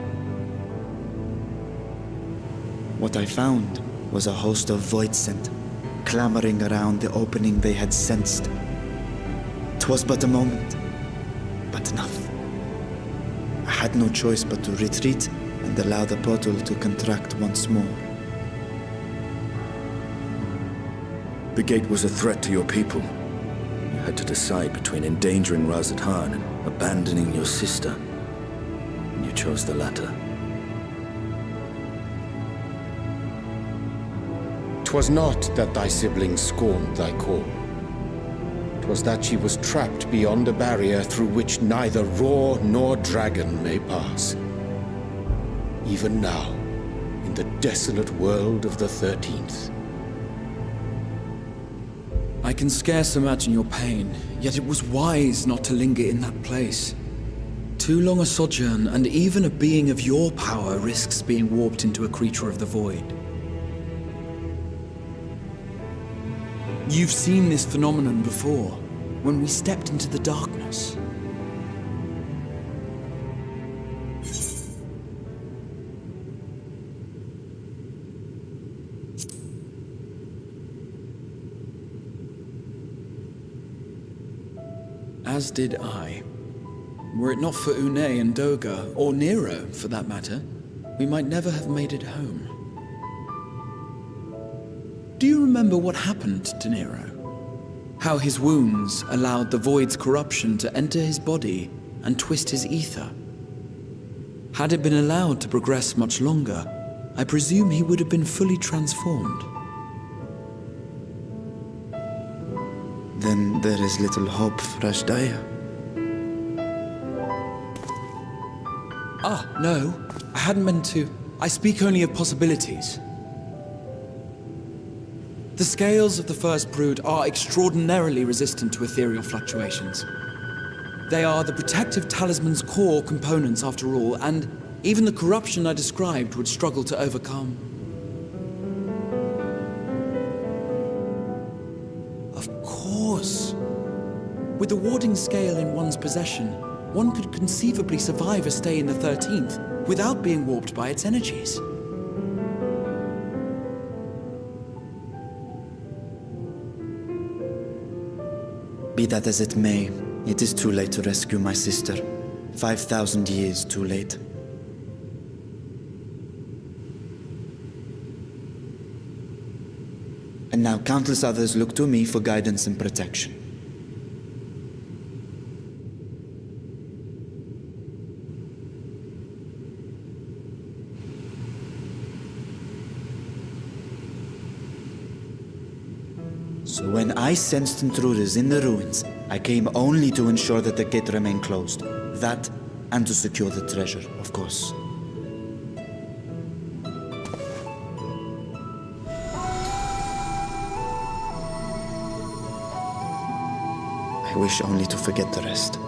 What I found was a host of voidsent, clamoring around the opening they had sensed. 'Twas but a moment, but enough. I had no choice but to retreat and allow the portal to contract once more. The gate was a threat to your people. You had to decide between endangering Razat Khan and abandoning your sister. And you chose the latter. 'Twas not that thy siblings scorned thy call. 'Twas that she was trapped beyond a barrier through which neither roar nor dragon may pass. Even now, in the desolate world of the 13th. I can scarce imagine your pain, yet it was wise not to linger in that place. Too long a sojourn, and even a being of your power risks being warped into a creature of the void. You've seen this phenomenon before, when we stepped into the darkness. As did I. Were it not for Une and Doga, or Nero, for that matter, we might never have made it home. Do you remember what happened to Nero? How his wounds allowed the Void's corruption to enter his body and twist his ether? Had it been allowed to progress much longer, I presume he would have been fully transformed. Then there is little hope for Ashdaya. Ah, no. I hadn't meant to. I speak only of possibilities. The scales of the first brood are extraordinarily resistant to ethereal fluctuations. They are the protective talisman's core components after all, and even the corruption I described would struggle to overcome. Of course. With the warding scale in one's possession, one could conceivably survive a stay in the 13th without being warped by its energies. Be that as it may, it is too late to rescue my sister. 5,000 years too late. And now countless others look to me for guidance and protection. So when I sensed intruders in the ruins, I came only to ensure that the gate remained closed. That, and to secure the treasure, of course. I wish only to forget the rest.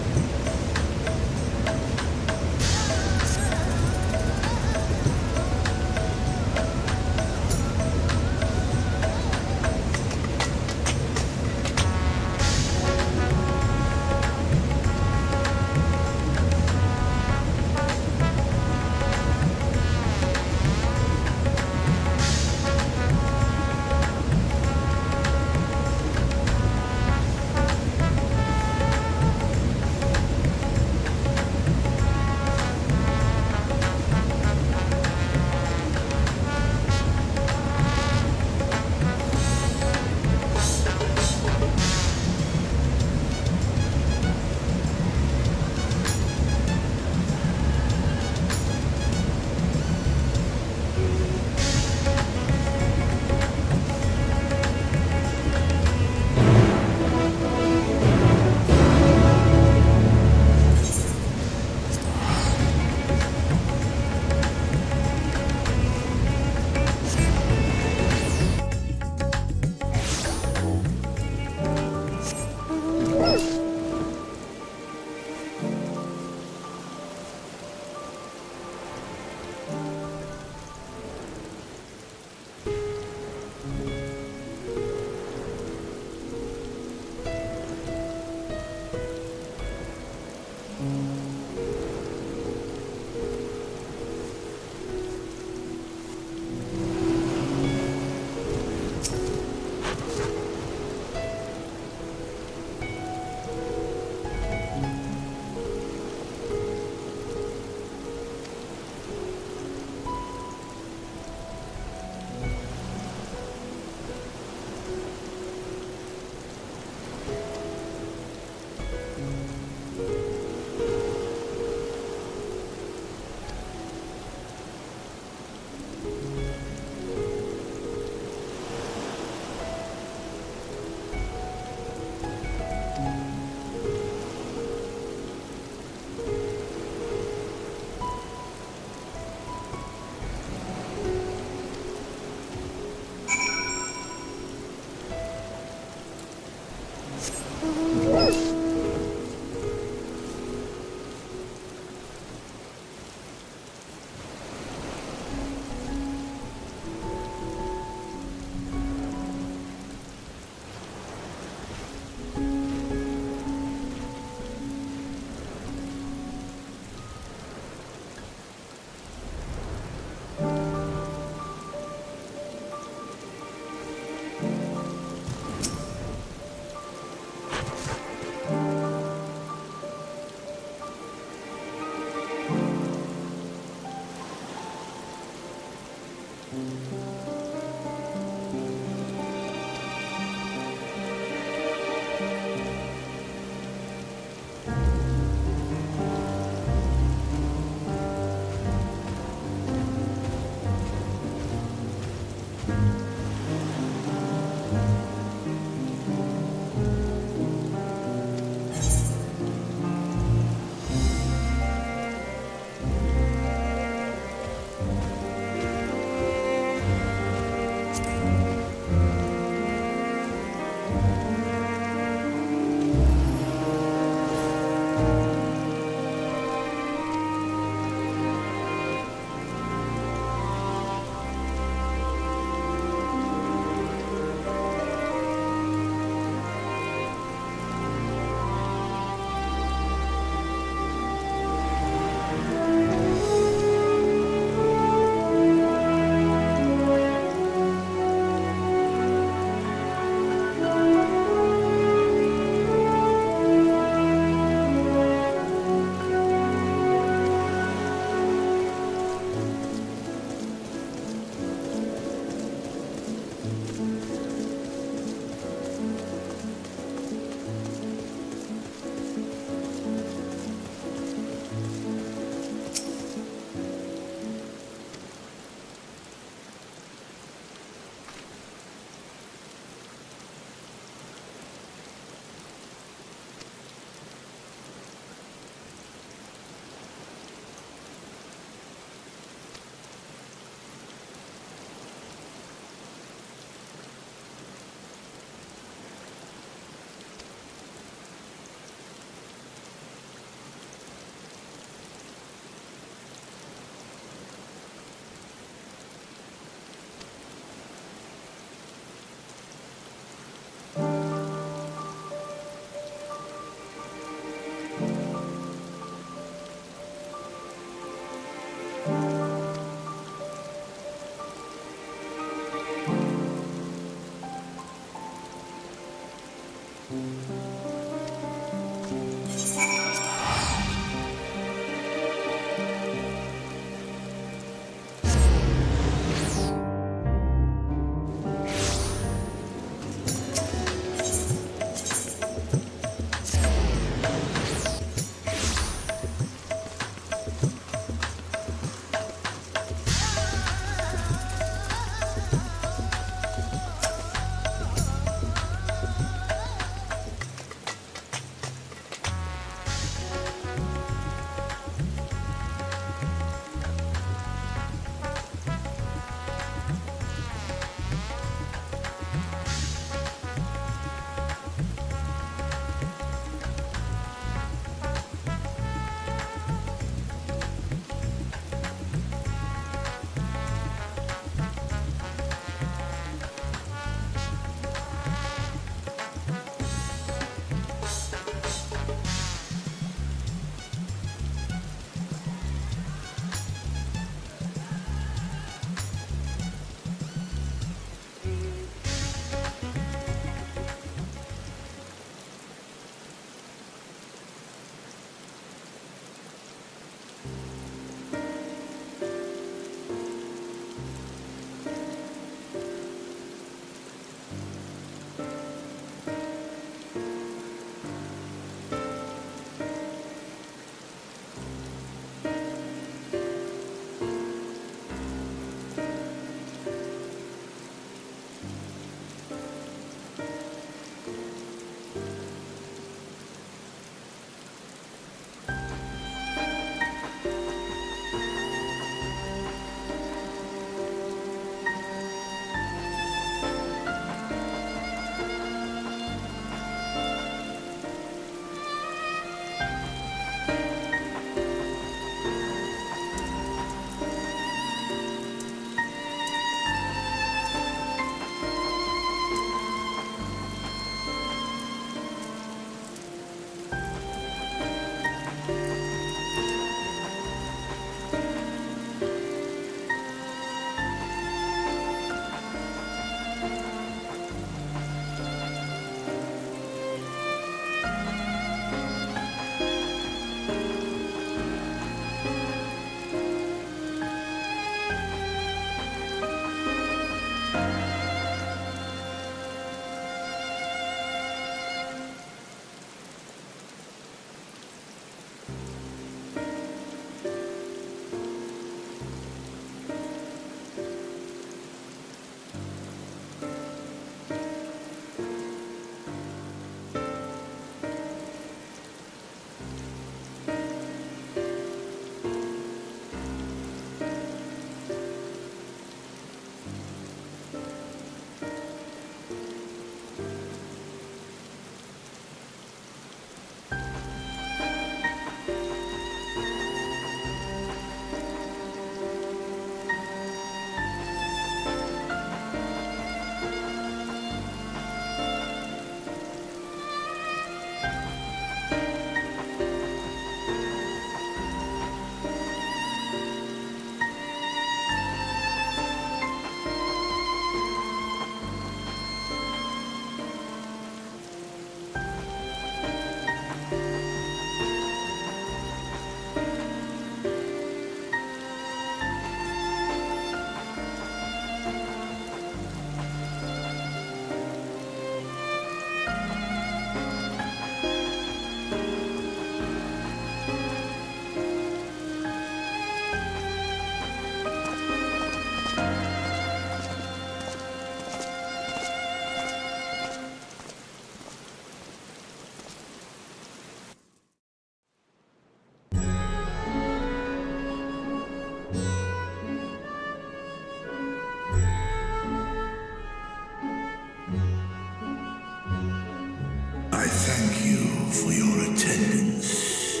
for your attendance.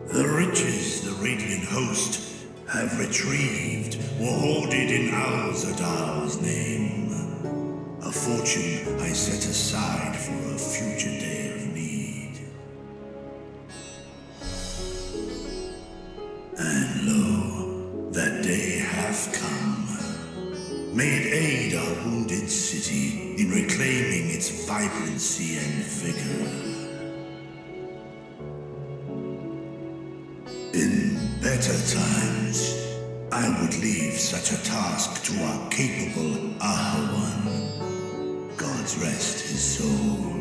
The riches the Radiant Host have retrieved were hoarded in Al-Zadal's name. A fortune I set aside for a future day of need. And lo, that day hath come. May it aid our wounded city in reclaiming its vibrancy and vigor. In better times, I would leave such a task to our capable Ahawan. God's rest his soul.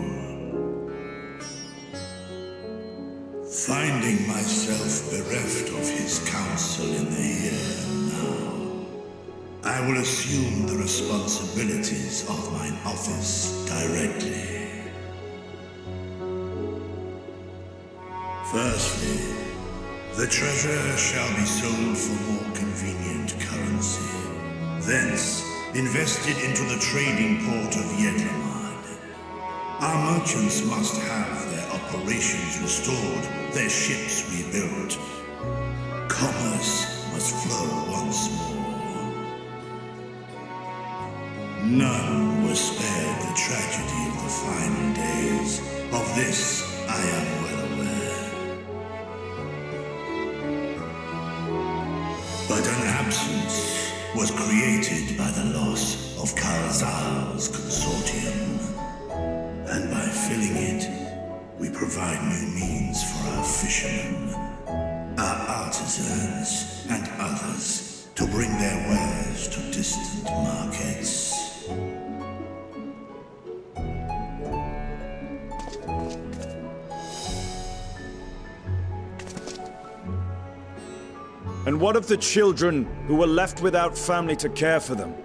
Finding myself bereft of his counsel in the here and now, I will assume the responsibilities of mine office directly. Firstly, the treasure shall be sold for more convenient currency, thence invested into the trading port of Yedlamad. Our merchants must have their operations restored, their ships rebuilt. Commerce must flow once more. None were spared the tragedy of the final days. Of this I am well aware. But an absence was created by the loss of Karazal's consortium. And by filling it, we provide new means for our fishermen, our artisans, and others to bring their wares to distant markets. And what of the children who were left without family to care for them?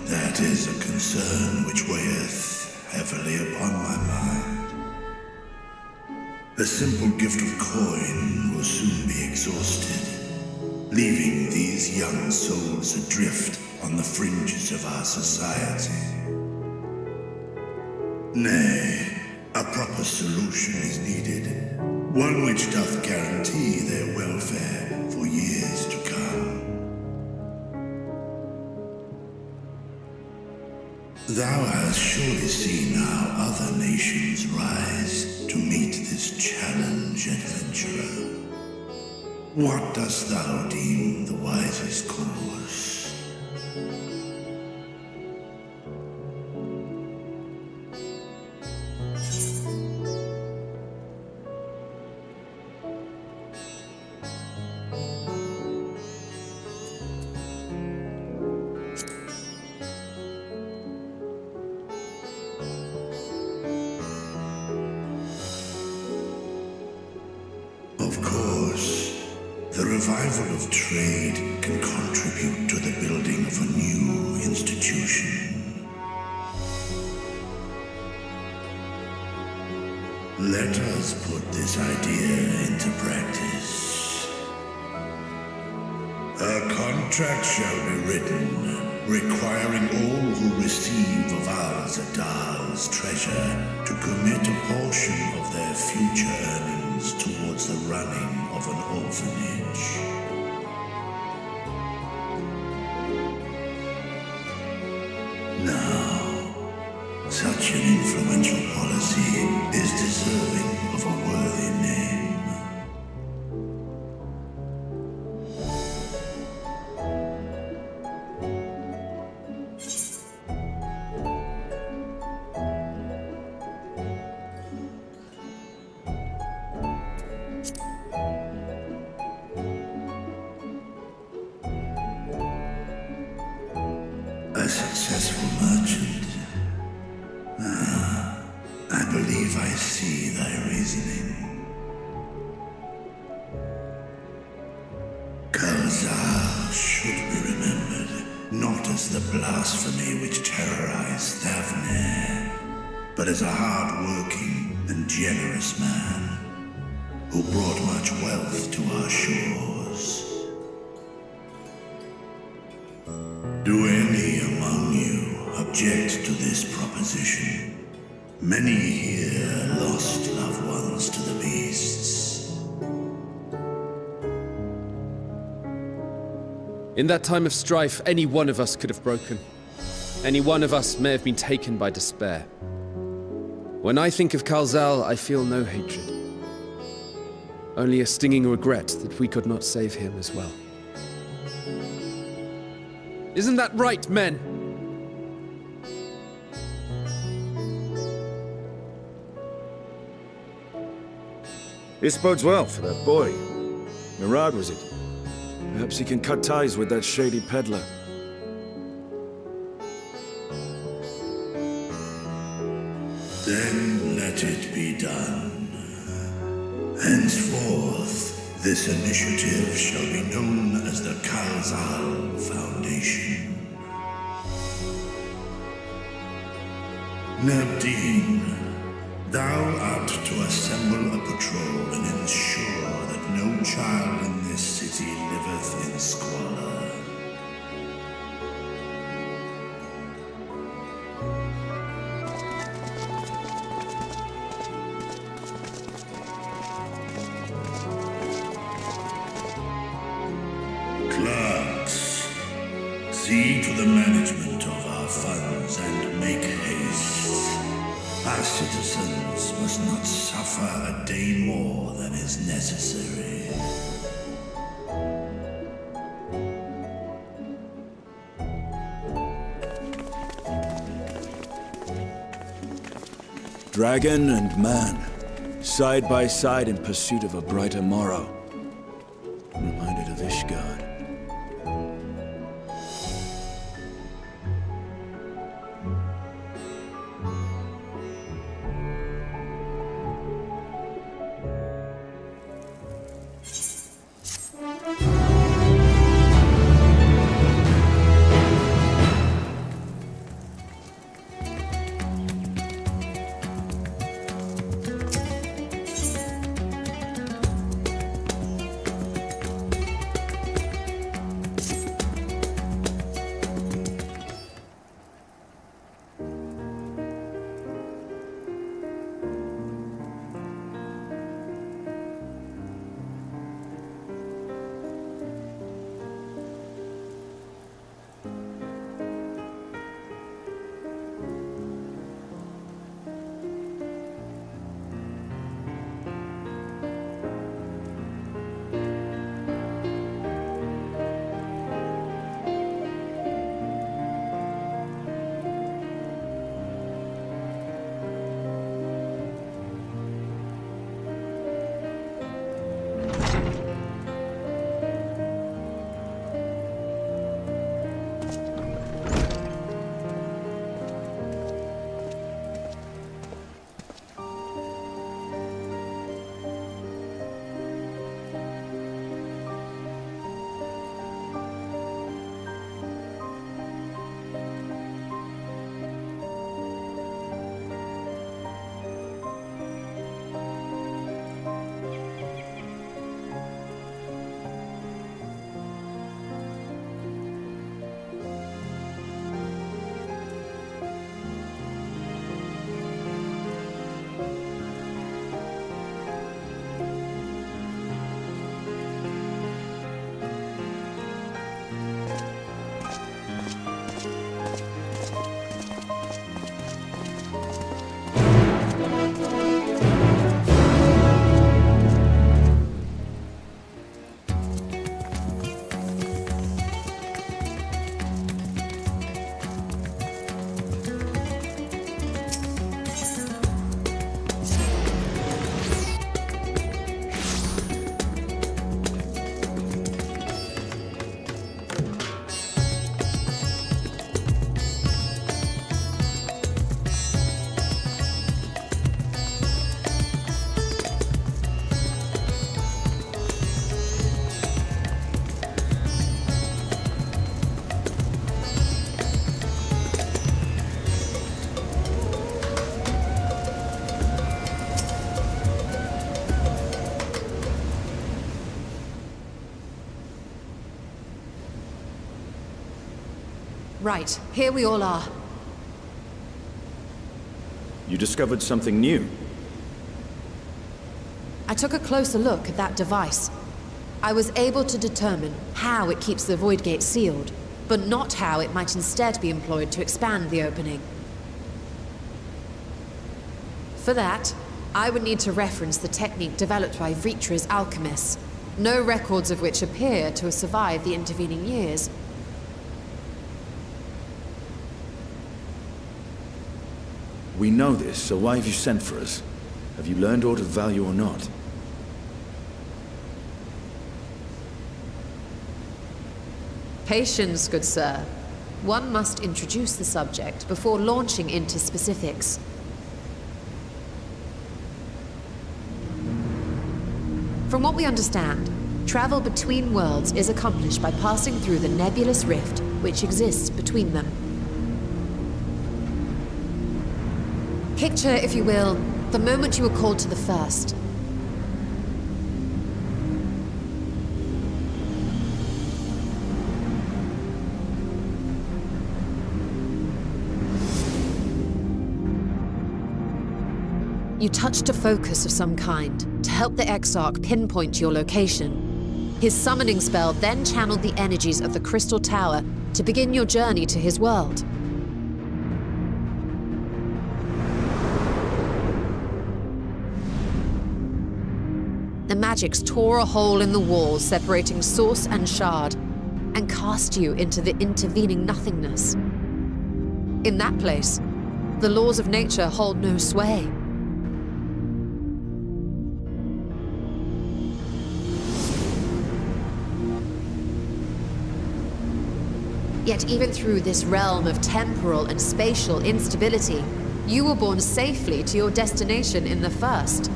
That is a concern which weigheth heavily upon my mind. The simple gift of coin will soon be exhausted, leaving these young souls adrift on the fringes of our society. Nay, a proper solution is needed, one which doth guarantee their welfare for years to come. Thou hast surely seen how other nations rise to meet this challenge, adventurer. What dost thou deem the wisest course? Of course, the revival of trade can contribute to the building of a new institution. Let us put this idea into practice. A contract shall be written, requiring all who receive of Al-Zadal's treasure to commit a portion of their future earnings towards the running of an orphanage. Now, such an influential policy is deserving of a worthy name. A successful merchant. I believe I see thy reasoning. Karazal should be remembered, not as the blasphemy which terrorized Thavne, but as a hard-working and generous man who brought much wealth to our shores. transition. Many here lost loved ones to the beasts. In that time of strife, any one of us could have broken. Any one of us may have been taken by despair. When I think of Kalzal, I feel no hatred. Only a stinging regret that we could not save him as well. Isn't that right, men? This bodes well for that boy. Mirad, was it? Perhaps he can cut ties with that shady peddler. Then let it be done. Henceforth, this initiative shall be known as the Kalzal Foundation. Nabdeen, thou art to assemble a patrol and ensure that no child in this city liveth in squalor. Clerks, see to the management of our funds and make haste. Our citizens must not suffer a day more than is necessary. Dragon and man, side by side in pursuit of a brighter morrow. Reminded of Ishgard. Right, here we all are. You discovered something new. I took a closer look at that device. I was able to determine how it keeps the Void Gate sealed, but not how it might instead be employed to expand the opening. For that, I would need to reference the technique developed by Vritra's alchemists, no records of which appear to have survived the intervening years. We know this, so why have you sent for us? Have you learned aught of value or not? Patience, good sir. One must introduce the subject before launching into specifics. From what we understand, travel between worlds is accomplished by passing through the nebulous rift which exists between them. Picture, if you will, the moment you were called to the first. You touched a focus of some kind to help the Exarch pinpoint your location. His summoning spell then channeled the energies of the Crystal Tower to begin your journey to his world. The magics tore a hole in the walls separating source and shard, and cast you into the intervening nothingness. In that place, the laws of nature hold no sway. Yet even through this realm of temporal and spatial instability, you were borne safely to your destination in the first.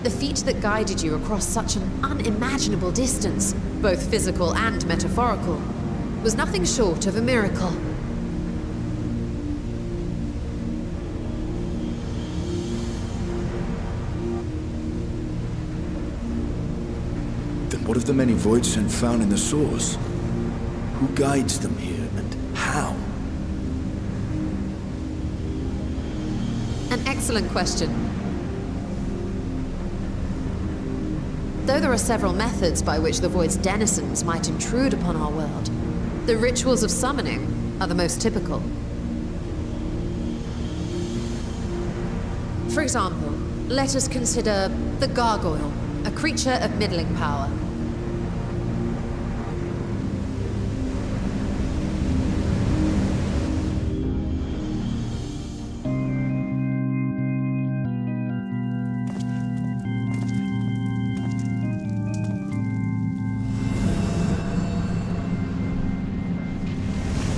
The feat that guided you across such an unimaginable distance, both physical and metaphorical, was nothing short of a miracle. Then what of the many Voidsent found in the source? Who guides them here, and how? An excellent question. Though there are several methods by which the Void's denizens might intrude upon our world, the rituals of summoning are the most typical. For example, let us consider the Gargoyle, a creature of middling power.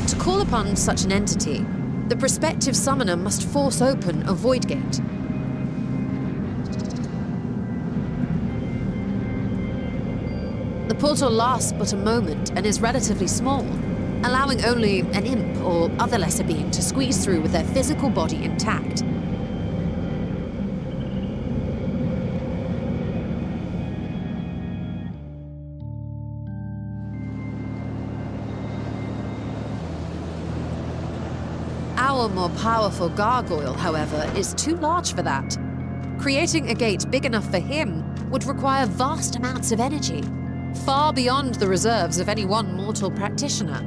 To call upon such an entity, the prospective summoner must force open a void gate. The portal lasts but a moment and is relatively small, allowing only an imp or other lesser being to squeeze through with their physical body intact. Our more powerful gargoyle, however, is too large for that. Creating a gate big enough for him would require vast amounts of energy, far beyond the reserves of any one mortal practitioner.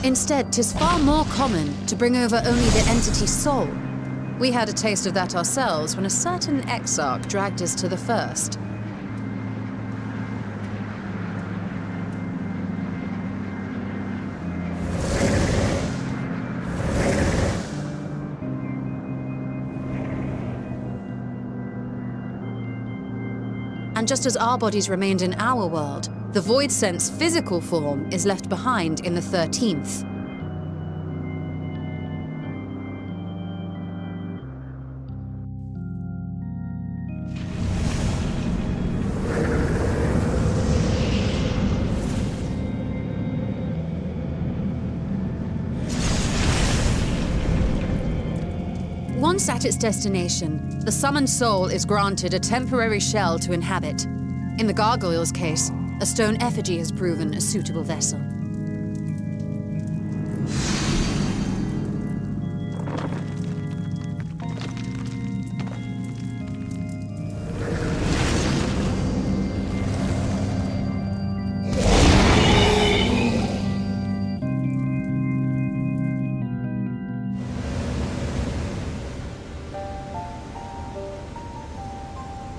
Instead, 'tis far more common to bring over only the entity's soul. We had a taste of that ourselves when a certain Exarch dragged us to the first. And just as our bodies remained in our world, the Voidsent's physical form is left behind in the 13th. Once at its destination, the summoned soul is granted a temporary shell to inhabit. In the gargoyle's case, a stone effigy has proven a suitable vessel.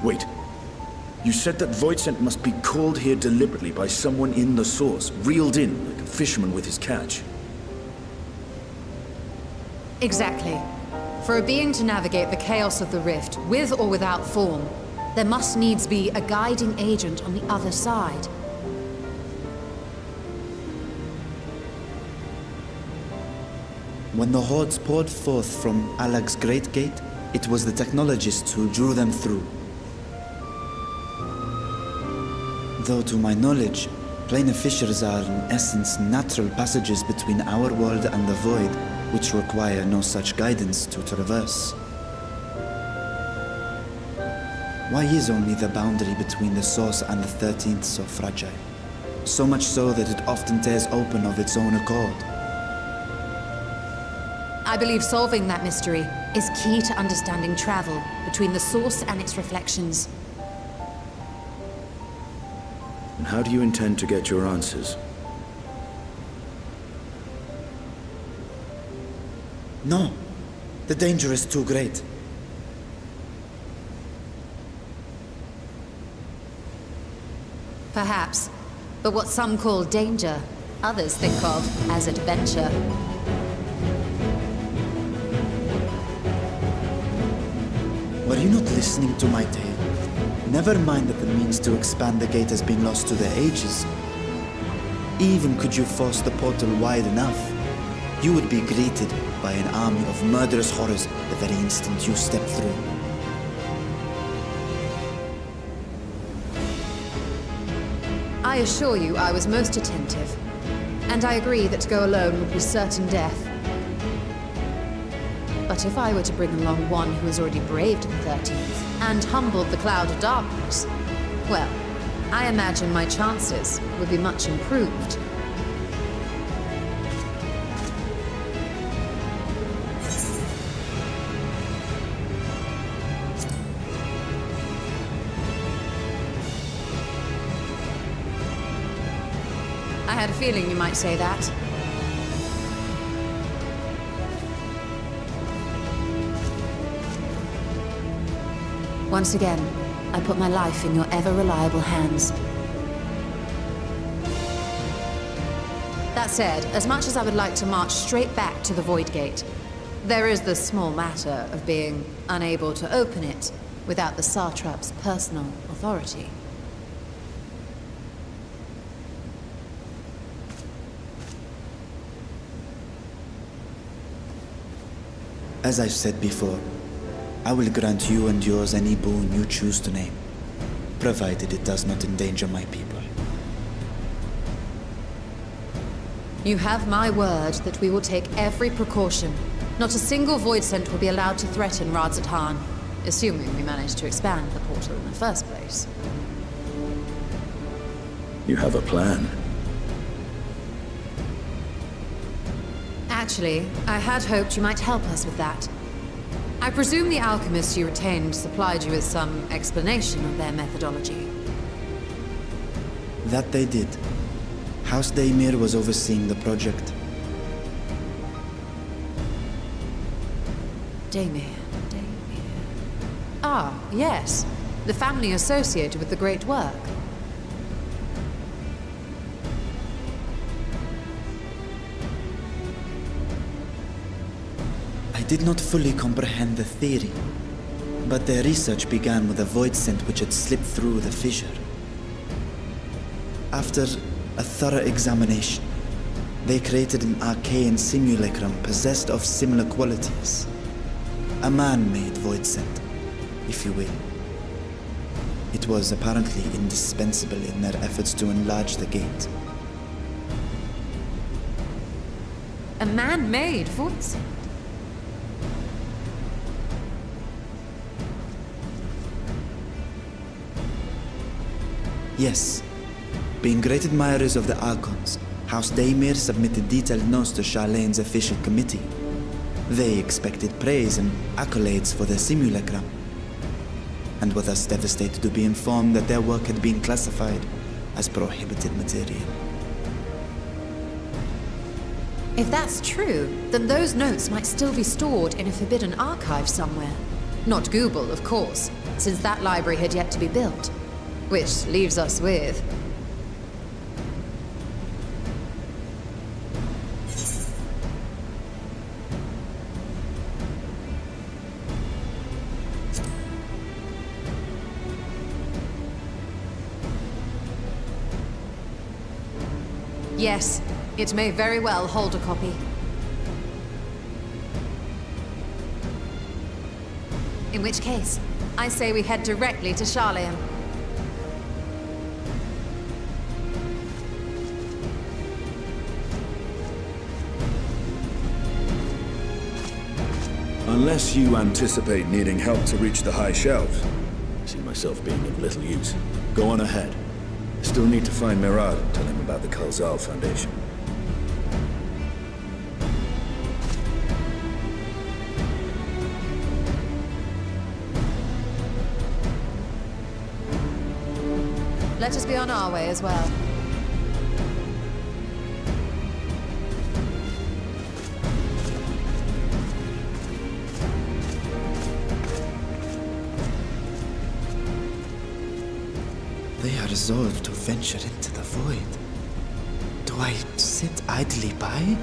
Wait. You said that Voidsent must be called here deliberately by someone in the source, reeled in like a fisherman with his catch. Exactly. For a being to navigate the chaos of the rift, with or without form, there must needs be a guiding agent on the other side. When the hordes poured forth from Alag's Great Gate, it was the technologists who drew them through. Though to my knowledge, planar fissures are in essence natural passages between our world and the void, which require no such guidance to traverse. Why is only the boundary between the source and the 13th so fragile? So much so that it often tears open of its own accord. I believe solving that mystery is key to understanding travel between the source and its reflections. And how do you intend to get your answers? No. The danger is too great. Perhaps. But what some call danger, others think of as adventure. Were you not listening to my tale? Never mind that the means to expand the gate has been lost to the ages. Even could you force the portal wide enough, you would be greeted by an army of murderous horrors the very instant you step through. I assure you I was most attentive. And I agree that to go alone would be certain death. But if I were to bring along one who has already braved the 13th and humbled the cloud of darkness, well, I imagine my chances would be much improved. I had a feeling you might say that. Once again, I put my life in your ever-reliable hands. That said, as much as I would like to march straight back to the Void Gate, there is the small matter of being unable to open it without the Satrap's personal authority. As I've said before, I will grant you and yours any boon you choose to name, provided it does not endanger my people. You have my word that we will take every precaution. Not a single Voidsent will be allowed to threaten Radzat-Han, assuming we manage to expand the portal in the first place. You have a plan. Actually, I had hoped you might help us with that. I presume the alchemists you retained supplied you with some explanation of their methodology. That they did. House Daimir was overseeing the project. Daimir. Ah, yes. The family associated with the great work. I did not fully comprehend the theory, but their research began with a Voidsent which had slipped through the fissure. After a thorough examination, they created an arcane simulacrum possessed of similar qualities. A man-made Voidsent, if you will. It was apparently indispensable in their efforts to enlarge the gate. A man-made Voidsent? Yes. Being great admirers of the Archons, House Daemir submitted detailed notes to Charlene's official committee. They expected praise and accolades for their simulacrum, and were thus devastated to be informed that their work had been classified as prohibited material. If that's true, then those notes might still be stored in a forbidden archive somewhere. Not Google, of course, since that library had yet to be built. Which leaves us with... Yes, it may very well hold a copy. In which case, I say we head directly to Charlene. Unless you anticipate needing help to reach the high shelves, I see myself being of little use. Go on ahead. Still need to find Mirad and tell him about the Kalzal Foundation. Let us be on our way as well. They are resolved to venture into the void. Do I sit idly by?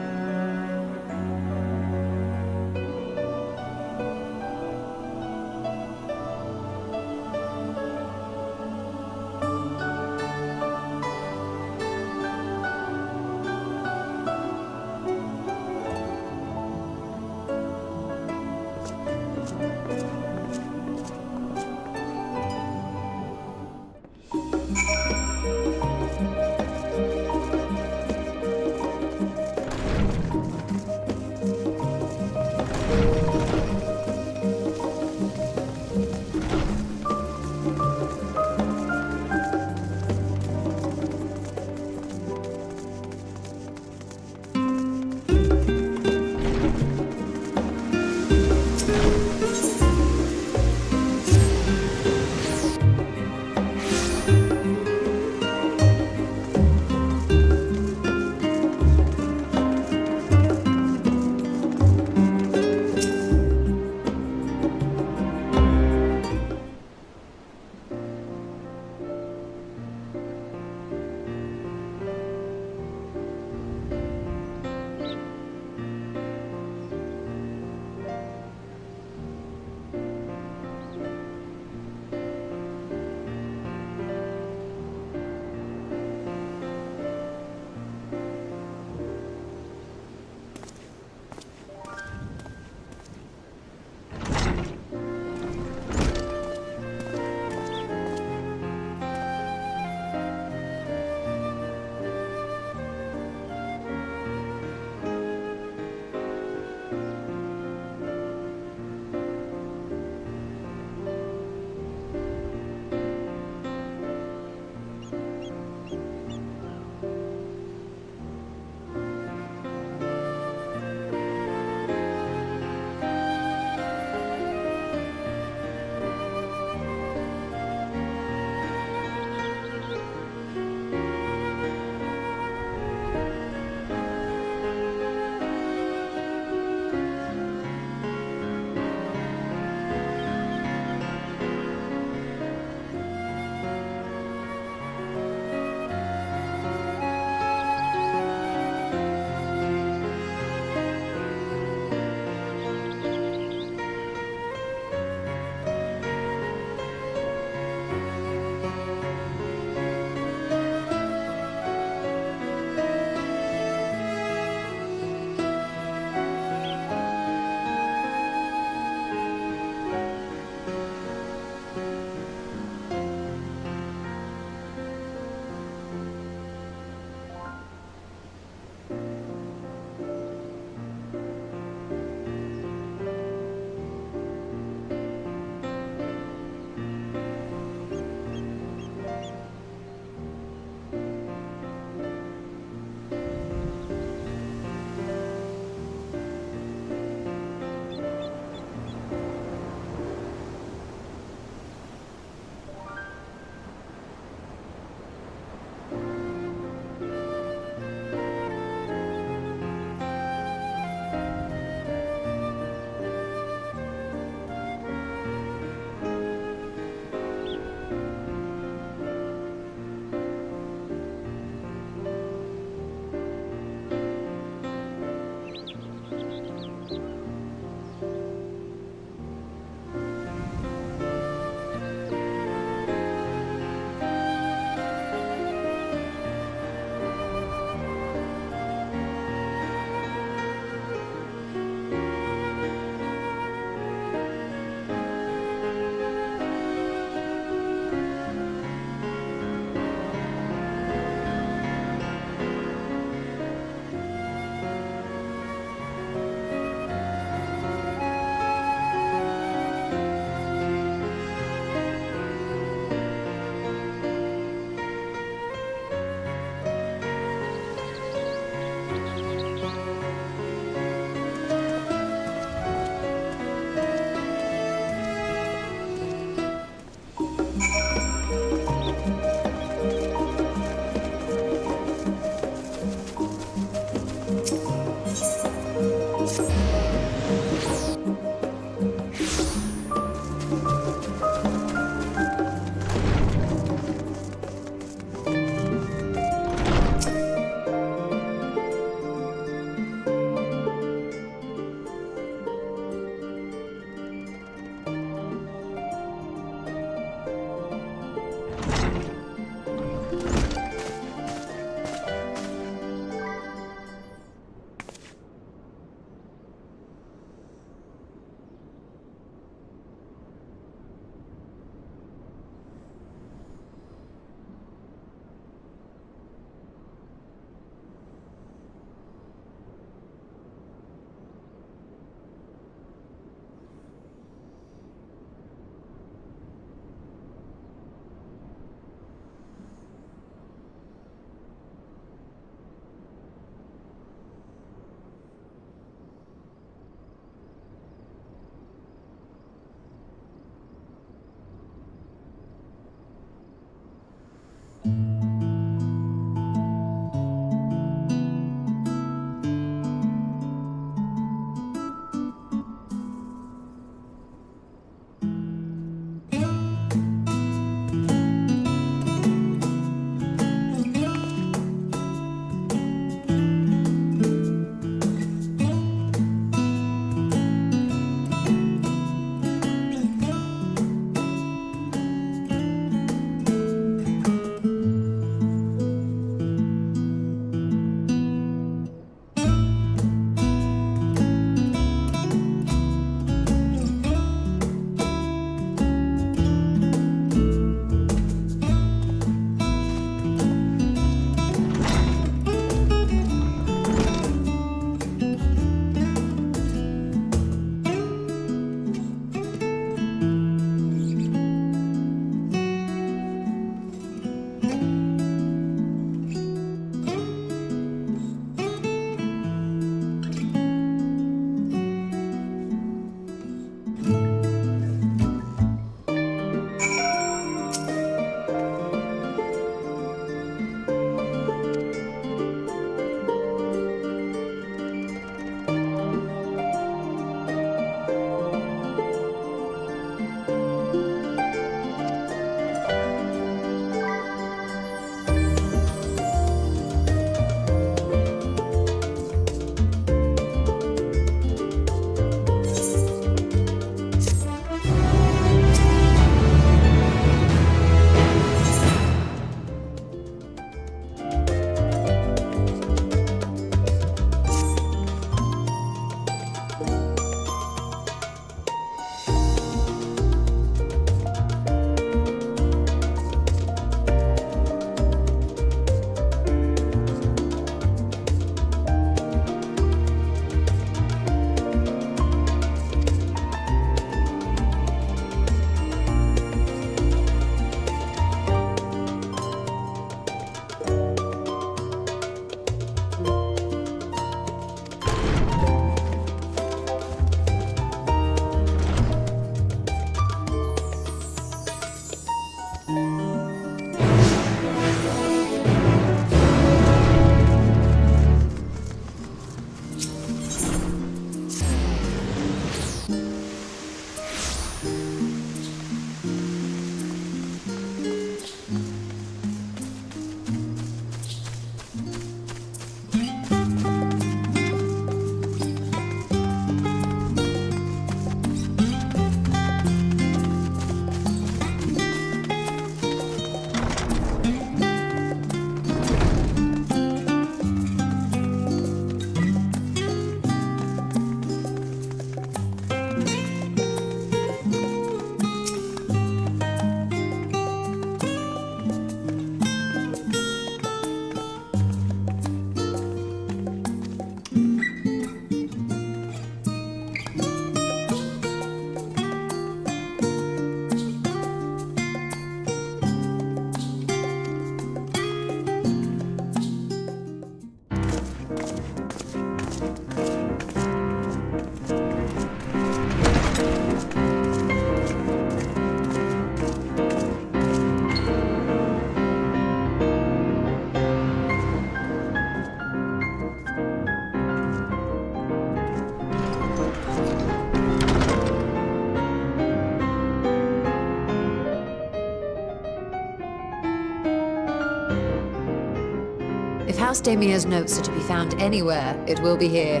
If House Damia's notes are to be found anywhere, it will be here.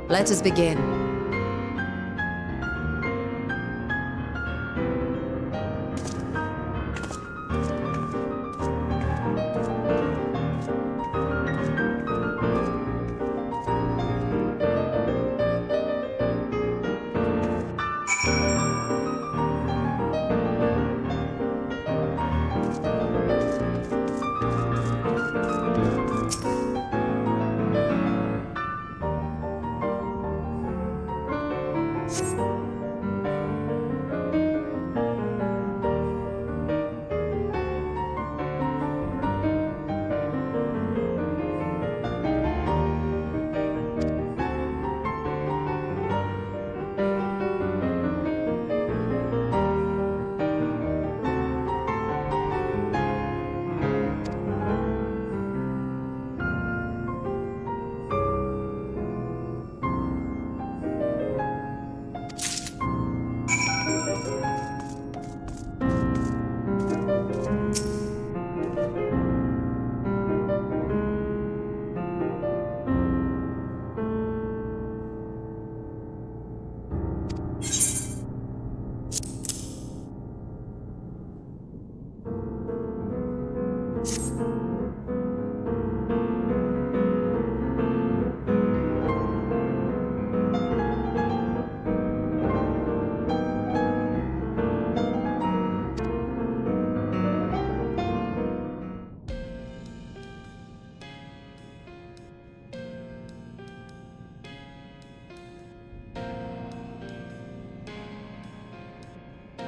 Let us begin.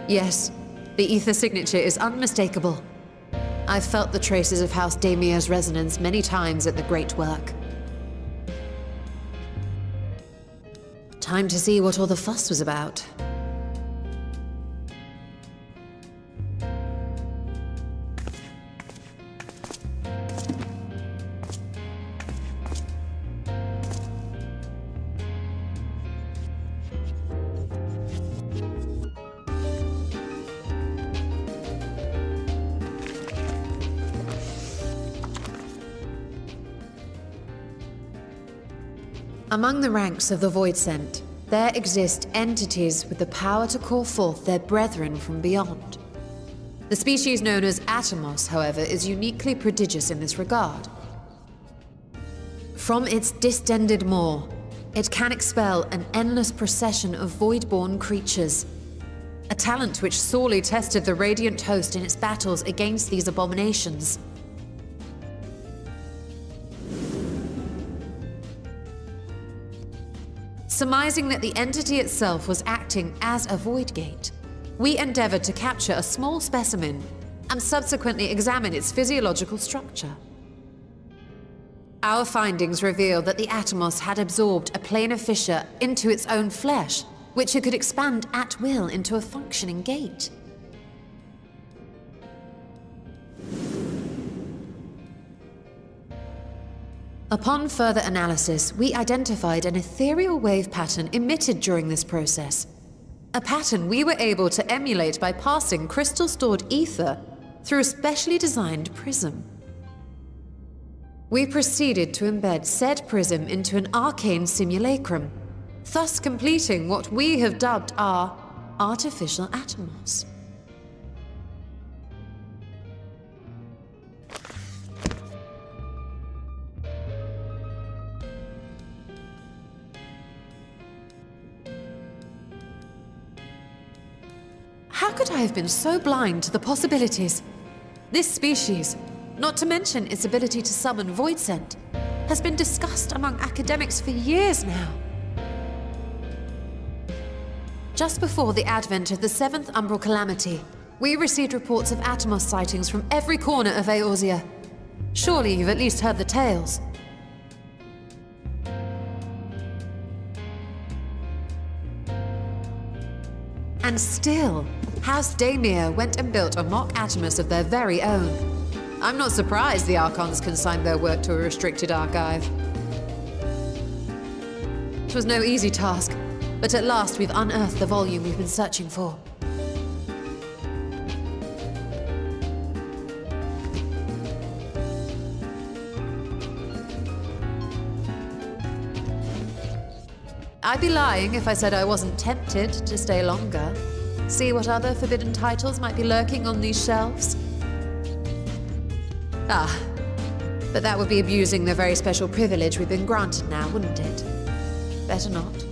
Yes, the ether signature is unmistakable. I've felt the traces of House Damia's resonance many times at the Great Work. Time to see what all the fuss was about. Among the ranks of the Voidsent, there exist entities with the power to call forth their brethren from beyond. The species known as Atomos, however, is uniquely prodigious in this regard. From its distended maw, it can expel an endless procession of void-born creatures, a talent which sorely tested the Radiant Host in its battles against these abominations. Surmising that the entity itself was acting as a void gate, we endeavored to capture a small specimen and subsequently examine its physiological structure. Our findings reveal that the Atomos had absorbed a planar fissure into its own flesh, which it could expand at will into a functioning gate. Upon further analysis, we identified an ethereal wave pattern emitted during this process. A pattern we were able to emulate by passing crystal-stored ether through a specially designed prism. We proceeded to embed said prism into an arcane simulacrum, thus completing what we have dubbed our artificial Atomos. How could I have been so blind to the possibilities? This species, not to mention its ability to summon Voidsent, has been discussed among academics for years now. Just before the advent of the 7th Umbral Calamity, we received reports of Atomos sightings from every corner of Eorzea. Surely you've at least heard the tales. And still, House Damia went and built a mock Atomos of their very own. I'm not surprised the Archons consigned their work to a restricted archive. It was no easy task, but at last we've unearthed the volume we've been searching for. I'd be lying if I said I wasn't tempted to stay longer. See what other forbidden titles might be lurking on these shelves. Ah, but that would be abusing the very special privilege we've been granted now, wouldn't it? Better not.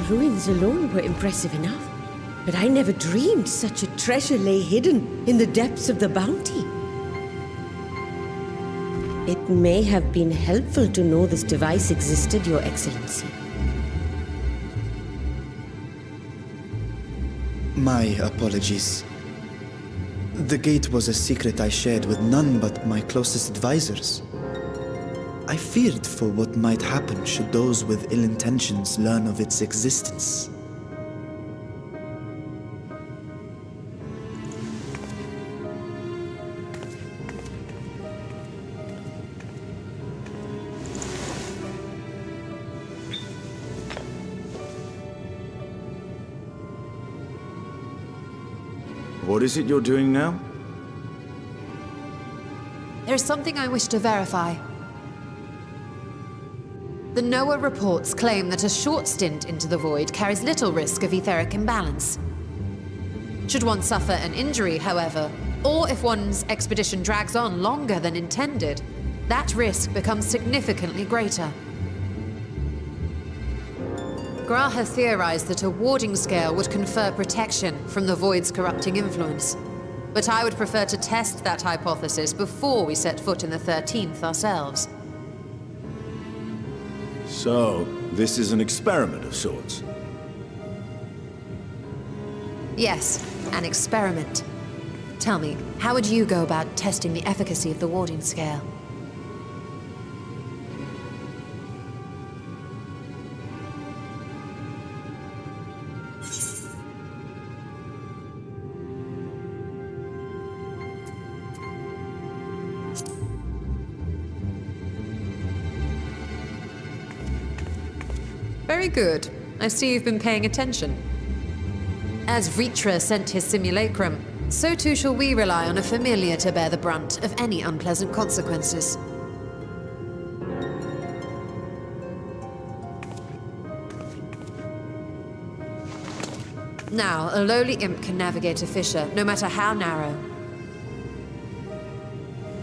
ruins alone were impressive enough. But I never dreamed such a treasure lay hidden in the depths of the bounty. It may have been helpful to know this device existed, Your Excellency. My apologies. The gate was a secret I shared with none but my closest advisors. I feared for what might happen should those with ill intentions learn of its existence. What is it you're doing now? There's something I wish to verify. The NOAA reports claim that a short stint into the void carries little risk of etheric imbalance. Should one suffer an injury, however, or if one's expedition drags on longer than intended, that risk becomes significantly greater. Graha theorized that a warding scale would confer protection from the void's corrupting influence. But I would prefer to test that hypothesis before we set foot in the 13th ourselves. So, this is an experiment of sorts? Yes, an experiment. Tell me, how would you go about testing the efficacy of the warding scale? Very good. I see you've been paying attention. As Vritra sent his simulacrum, so too shall we rely on a familiar to bear the brunt of any unpleasant consequences. Now, a lowly imp can navigate a fissure, no matter how narrow.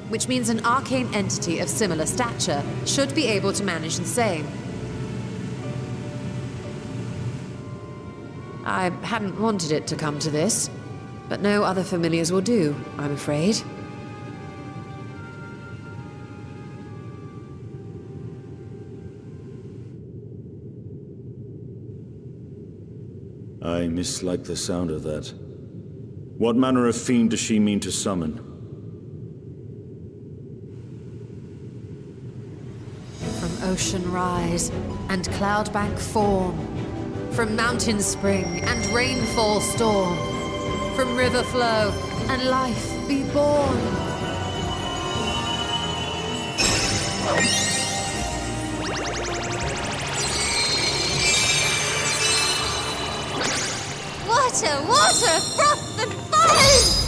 Which means an arcane entity of similar stature should be able to manage the same. I hadn't wanted it to come to this, but no other familiars will do, I'm afraid. I mislike the sound of that. What manner of fiend does she mean to summon? From ocean rise and cloudbank form, from mountain spring and rainfall storm, from river flow and life be born. Water, water, froth and foam!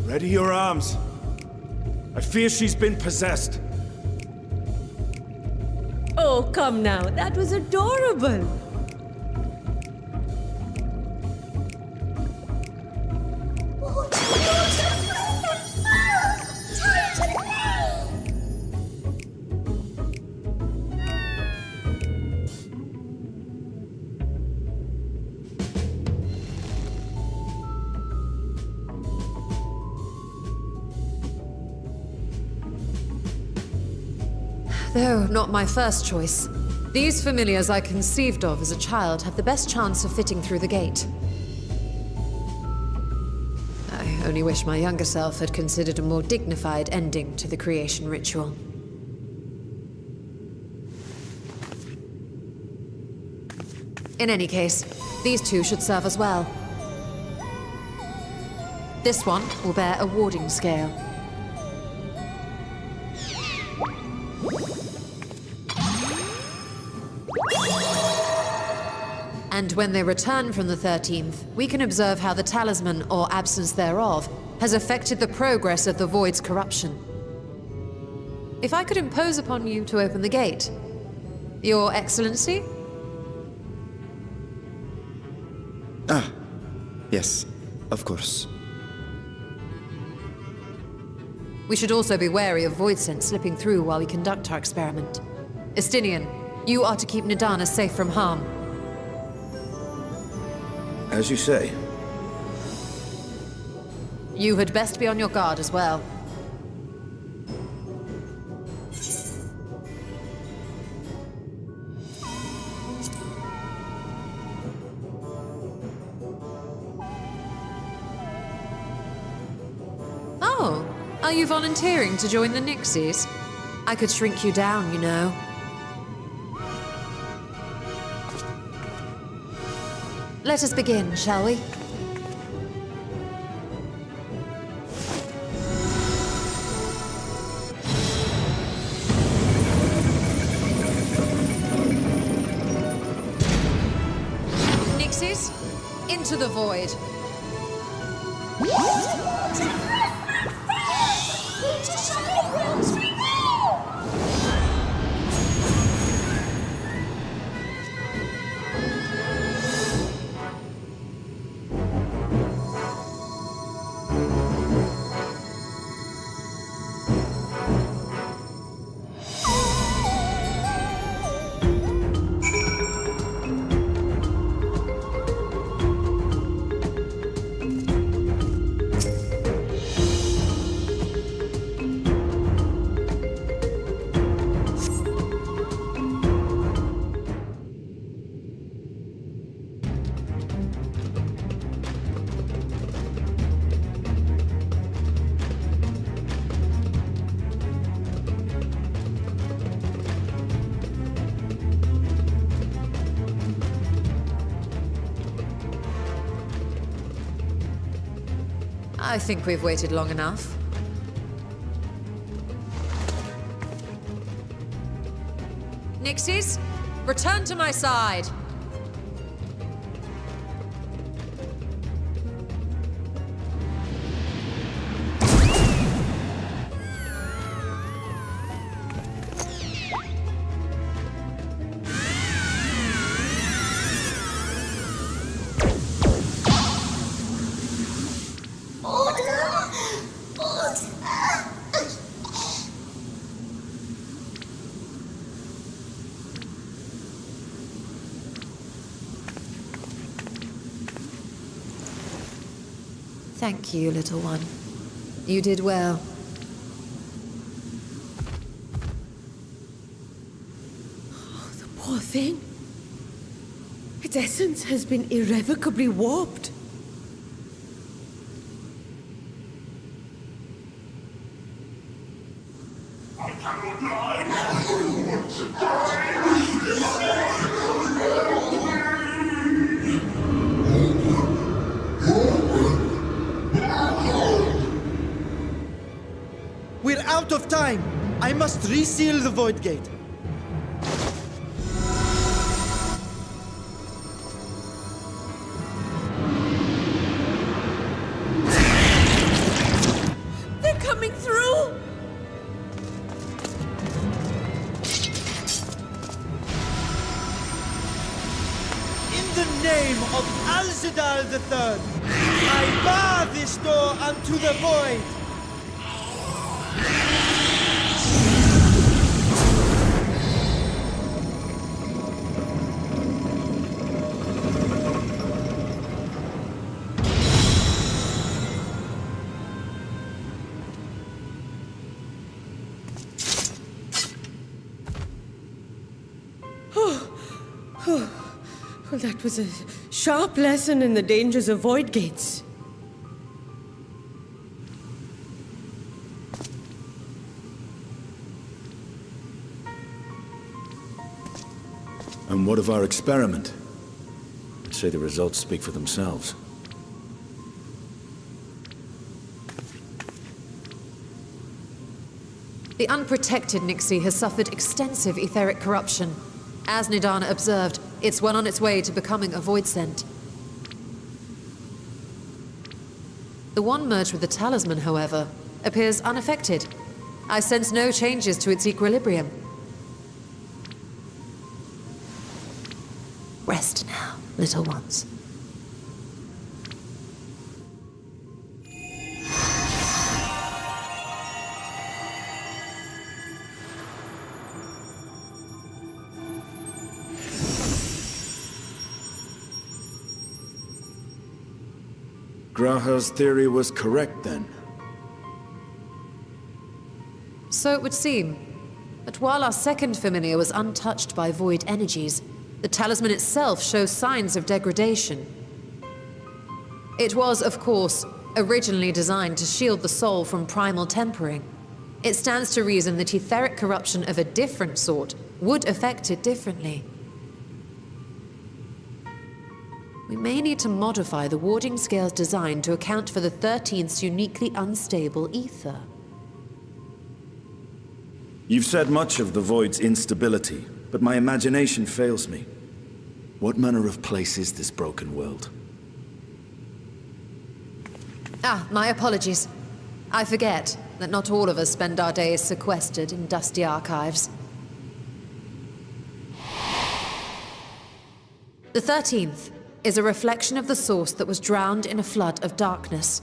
Ready your arms. I fear she's been possessed. Oh, come now. That was adorable. Though not my first choice. These familiars I conceived of as a child have the best chance of fitting through the gate. I only wish my younger self had considered a more dignified ending to the creation ritual. In any case, these two should serve us well. This one will bear a warding scale. And when they return from the 13th, we can observe how the talisman, or absence thereof, has affected the progress of the Void's corruption. If I could impose upon you to open the gate, Your Excellency? Ah, Yes, of course. We should also be wary of void scent slipping through while we conduct our experiment. Estinian, you are to keep Nidana safe from harm. As you say. You had best be on your guard as well. Oh, are you volunteering to join the Nixies? I could shrink you down, you know. Let us begin, shall we? Nixies, into the void. I think we've waited long enough. Nixies, return to my side. Thank you, little one. You did well. Oh, the poor thing. Its essence has been irrevocably warped. We're out of time! I must reseal the Void Gate. They're coming through! In the name of Alzadal III, I bar this door unto the void! Well, that was a sharp lesson in the dangers of void gates. And what of our experiment? I'd say the results speak for themselves. The unprotected Nixie has suffered extensive etheric corruption. As Nidana observed, it's well on its way to becoming a void scent. The one merged with the talisman, however, appears unaffected. I sense no changes to its equilibrium. Rest now, little ones. Graha's theory was correct then. So it would seem. But while our second familiar was untouched by void energies, the talisman itself shows signs of degradation. It was, of course, originally designed to shield the soul from primal tempering. It stands to reason that etheric corruption of a different sort would affect it differently. We may need to modify the warding scale's design to account for the 13th's uniquely unstable ether. You've said much of the Void's instability, but my imagination fails me. What manner of place is this broken world? Ah, my apologies. I forget that not all of us spend our days sequestered in dusty archives. The 13th is a reflection of the source that was drowned in a flood of darkness.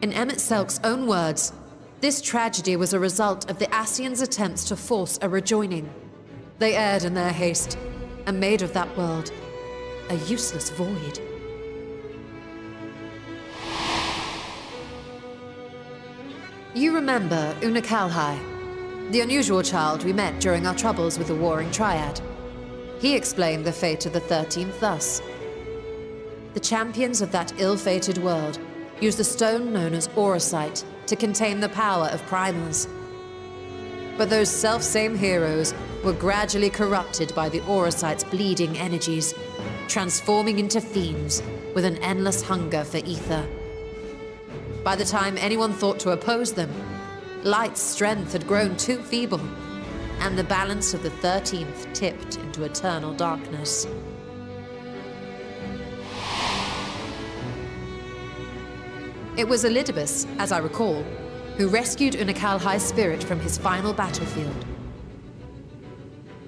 In Emmett Selk's own words, this tragedy was a result of the Ascians' attempts to force a rejoining. They erred in their haste, and made of that world a useless void. You remember Una Kalhai, the unusual child we met during our troubles with the Warring Triad. He explained the fate of the 13th thus. The champions of that ill-fated world used a stone known as auracite to contain the power of primals. But those self-same heroes were gradually corrupted by the auracite's bleeding energies, transforming into fiends with an endless hunger for ether. By the time anyone thought to oppose them, Light's strength had grown too feeble, and the balance of the 13th tipped into eternal darkness. It was Elidibus, as I recall, who rescued Una Kalhai's spirit from his final battlefield.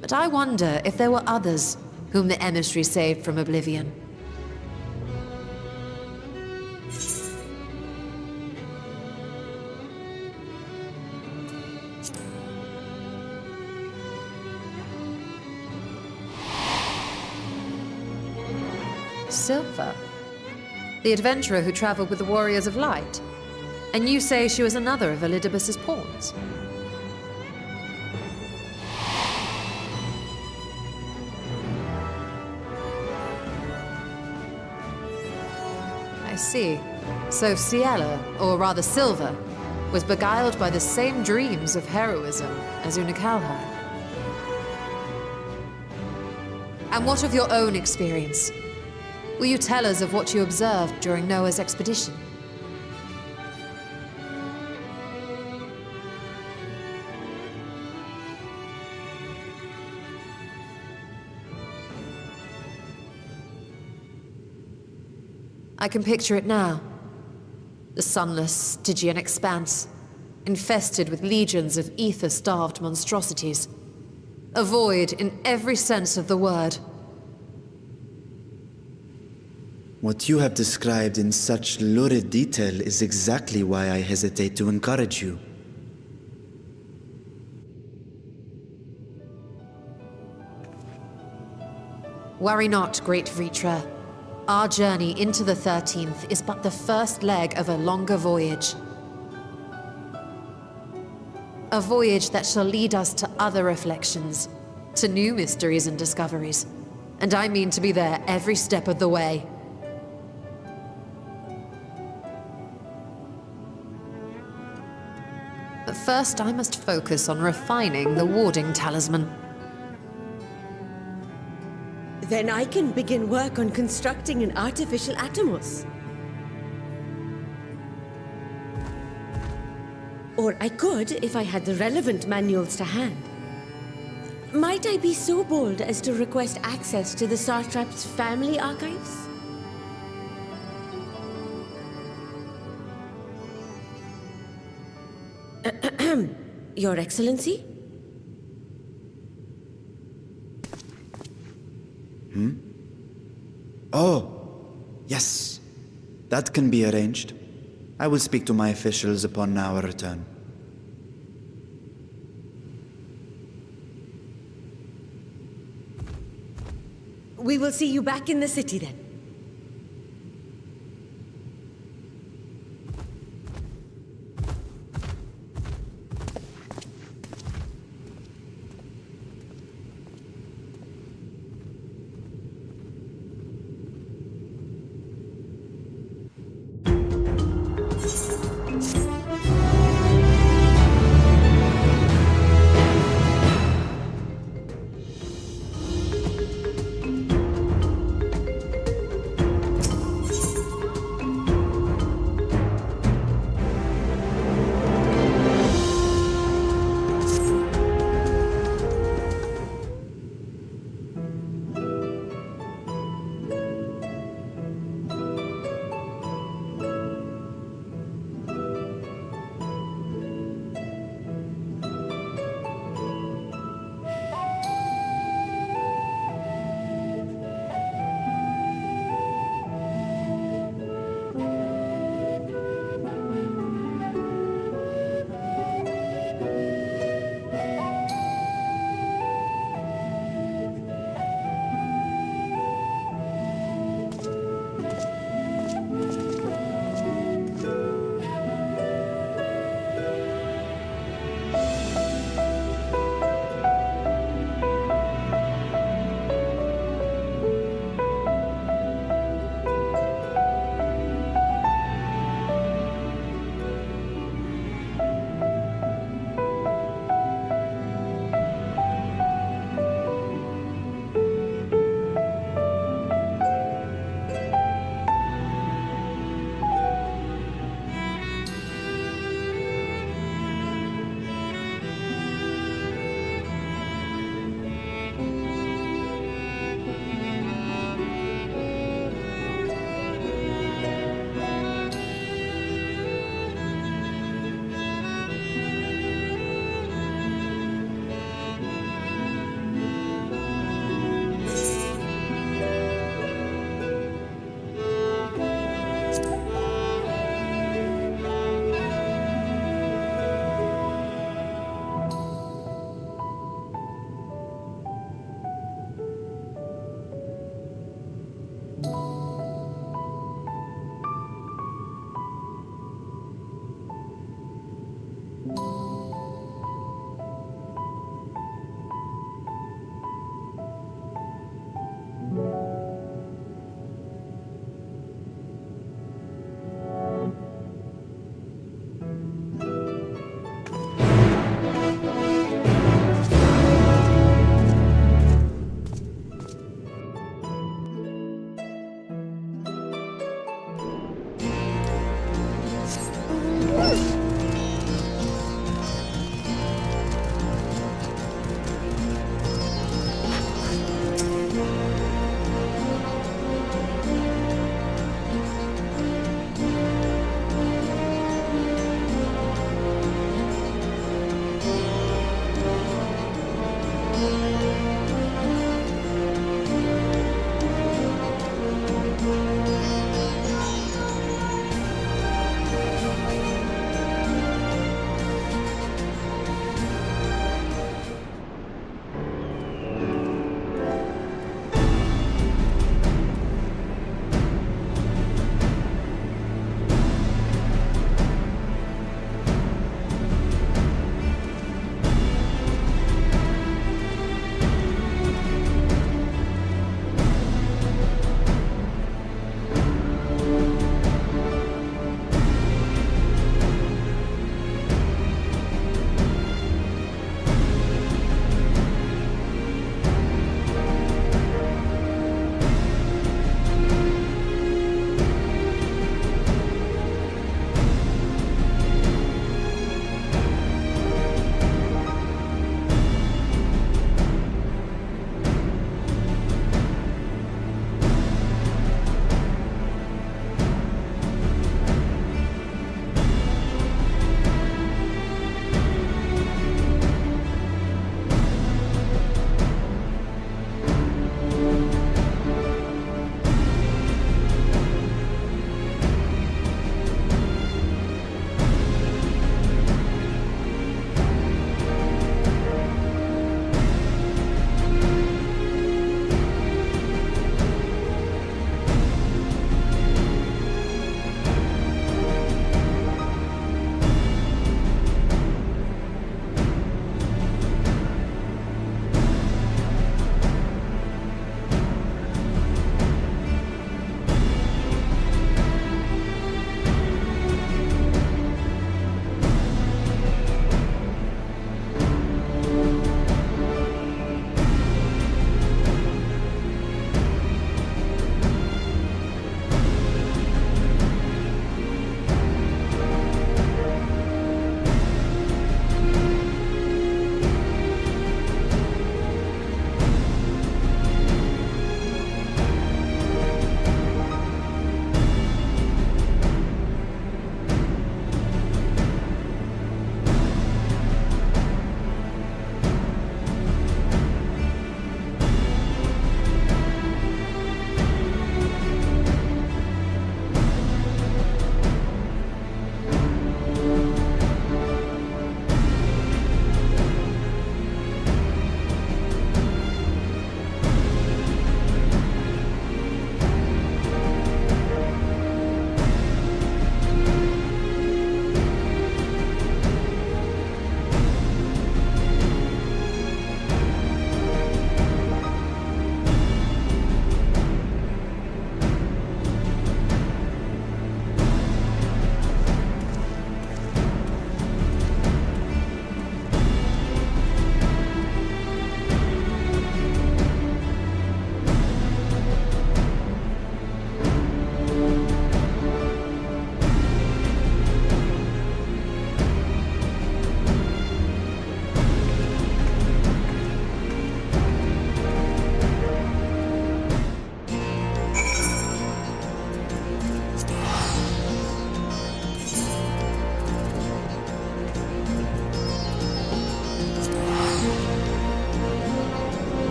But I wonder if there were others whom the emissary saved from oblivion. Silva, the adventurer who traveled with the Warriors of Light. And you say she was another of Elidibus's pawns? I see. So Ciela, or rather Silva, was beguiled by the same dreams of heroism as Una Kalhai. And what of your own experience? Will you tell us of what you observed during Noah's expedition? I can picture it now. The sunless, Stygian expanse, infested with legions of ether-starved monstrosities. A void in every sense of the word. What you have described in such lurid detail is exactly why I hesitate to encourage you. Worry not, great Vritra. Our journey into the 13th is but the first leg of a longer voyage. A voyage that shall lead us to other reflections, to new mysteries and discoveries. And I mean to be there every step of the way. But first, I must focus on refining the warding talisman. Then I can begin work on constructing an artificial Atomos. Or I could, if I had the relevant manuals to hand. Might I be so bold as to request access to the Satrap's family archives? Your Excellency? Oh, yes. That can be arranged. I will speak to my officials upon our return. We will see you back in the city then.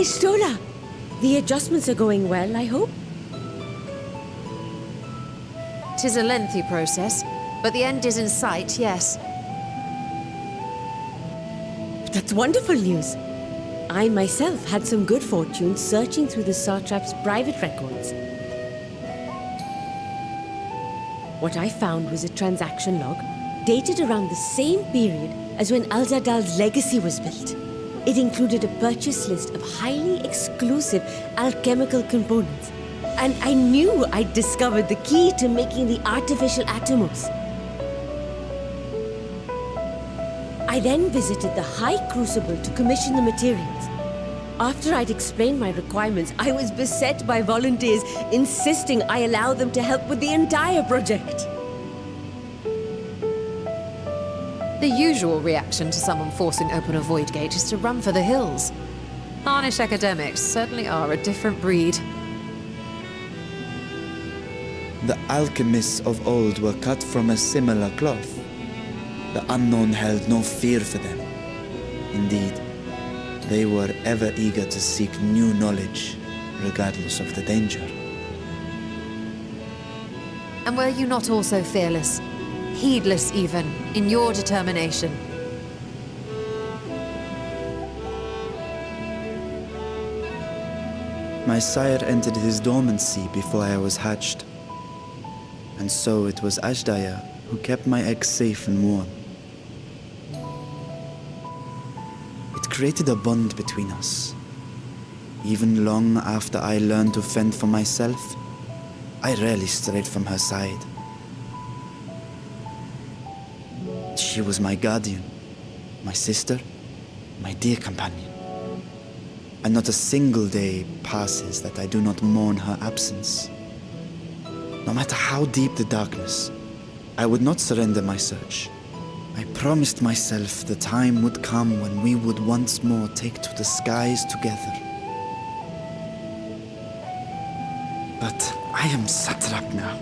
Stola! The adjustments are going well, I hope? 'Tis a lengthy process, but the end is in sight, yes. That's wonderful news. I myself had some good fortune searching through the Satrap's private records. What I found was a transaction log dated around the same period as when Alzadal's legacy was built. It included a purchase list of highly exclusive alchemical components, and I knew I'd discovered the key to making the artificial atomos. I then visited the High Crucible to commission the materials. After I'd explained my requirements, I was beset by volunteers insisting I allow them to help with the entire project. The usual reaction to someone forcing open a void gate is to run for the hills. Harnish academics certainly are a different breed. The alchemists of old were cut from a similar cloth. The unknown held no fear for them. Indeed, they were ever eager to seek new knowledge, regardless of the danger. And were you not also fearless, heedless even, in your determination? My sire entered his dormancy before I was hatched. And so it was Ashdaya who kept my eggs safe and warm. It created a bond between us. Even long after I learned to fend for myself, I rarely strayed from her side. She was my guardian, my sister, my dear companion. And not a single day passes that I do not mourn her absence. No matter how deep the darkness, I would not surrender my search. I promised myself the time would come when we would once more take to the skies together. But I am satrap now.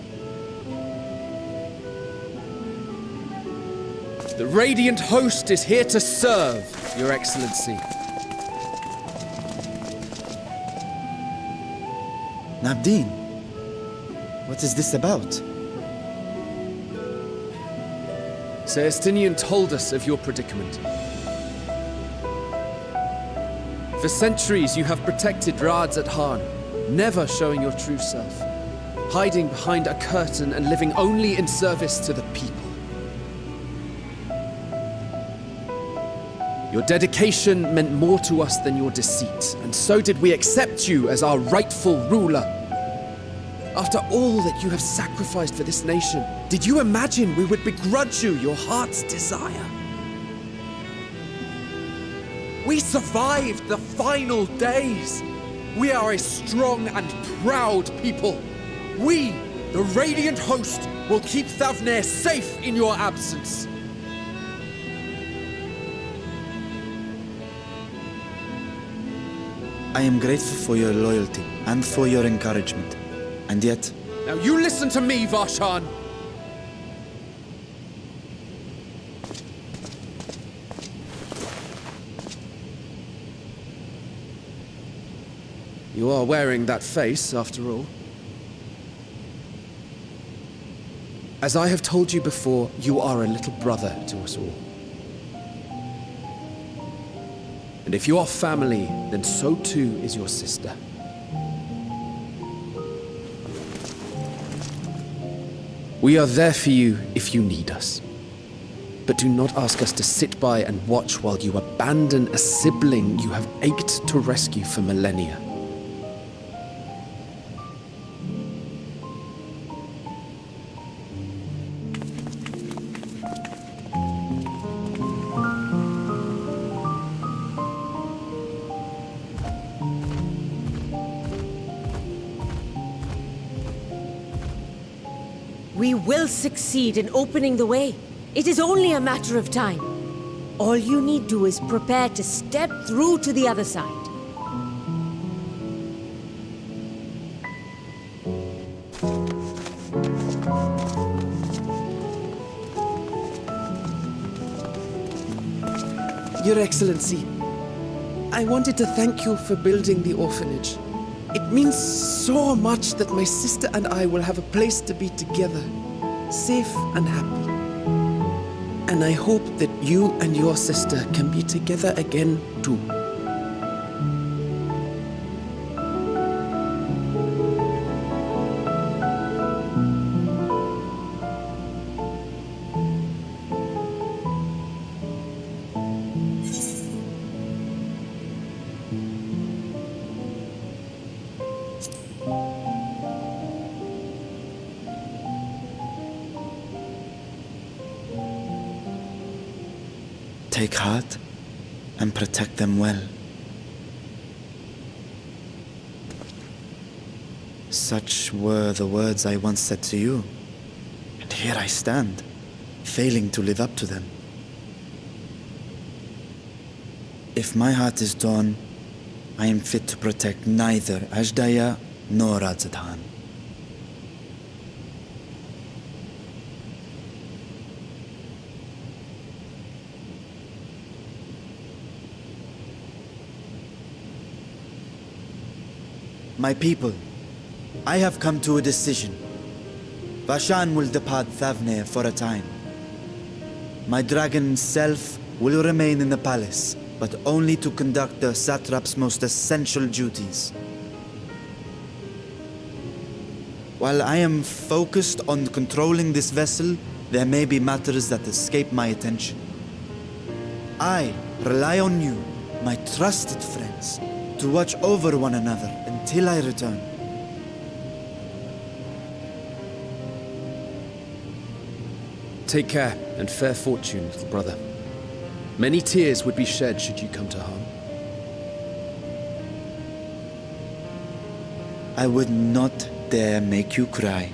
The Radiant Host is here to serve, Your Excellency. Nabdeen, what is this about? Sir Estinian told us of your predicament. For centuries you have protected Rads at Han, never showing your true self, hiding behind a curtain and living only in service to the people. Your dedication meant more to us than your deceit, and so did we accept you as our rightful ruler. After all that you have sacrificed for this nation, did you imagine we would begrudge you your heart's desire? We survived the final days. We are a strong and proud people. We, the Radiant Host, will keep Thavnair safe in your absence. I am grateful for your loyalty and for your encouragement. And yet... Now you listen to me, Varshan! You are wearing that face, after all. As I have told you before, you are a little brother to us all. And if you are family, then so too is your sister. We are there for you if you need us. But do not ask us to sit by and watch while you abandon a sibling you have ached to rescue for millennia. We will succeed in opening the way. It is only a matter of time. All you need do is prepare to step through to the other side. Your Excellency, I wanted to thank you for building the orphanage. It means so much that my sister and I will have a place to be together, safe and happy. And I hope that you and your sister can be together again too. Take heart and protect them well. Such were the words I once said to you, and here I stand, failing to live up to them. If my heart is torn, I am fit to protect neither Ajdaya nor Radzatan. My people, I have come to a decision. Vashan will depart Thavne for a time. My dragon self will remain in the palace, but only to conduct the satrap's most essential duties. While I am focused on controlling this vessel, there may be matters that escape my attention. I rely on you, my trusted friends, to watch over one another until I return. Take care and fair fortune, little brother. Many tears would be shed should you come to harm. I would not dare make you cry.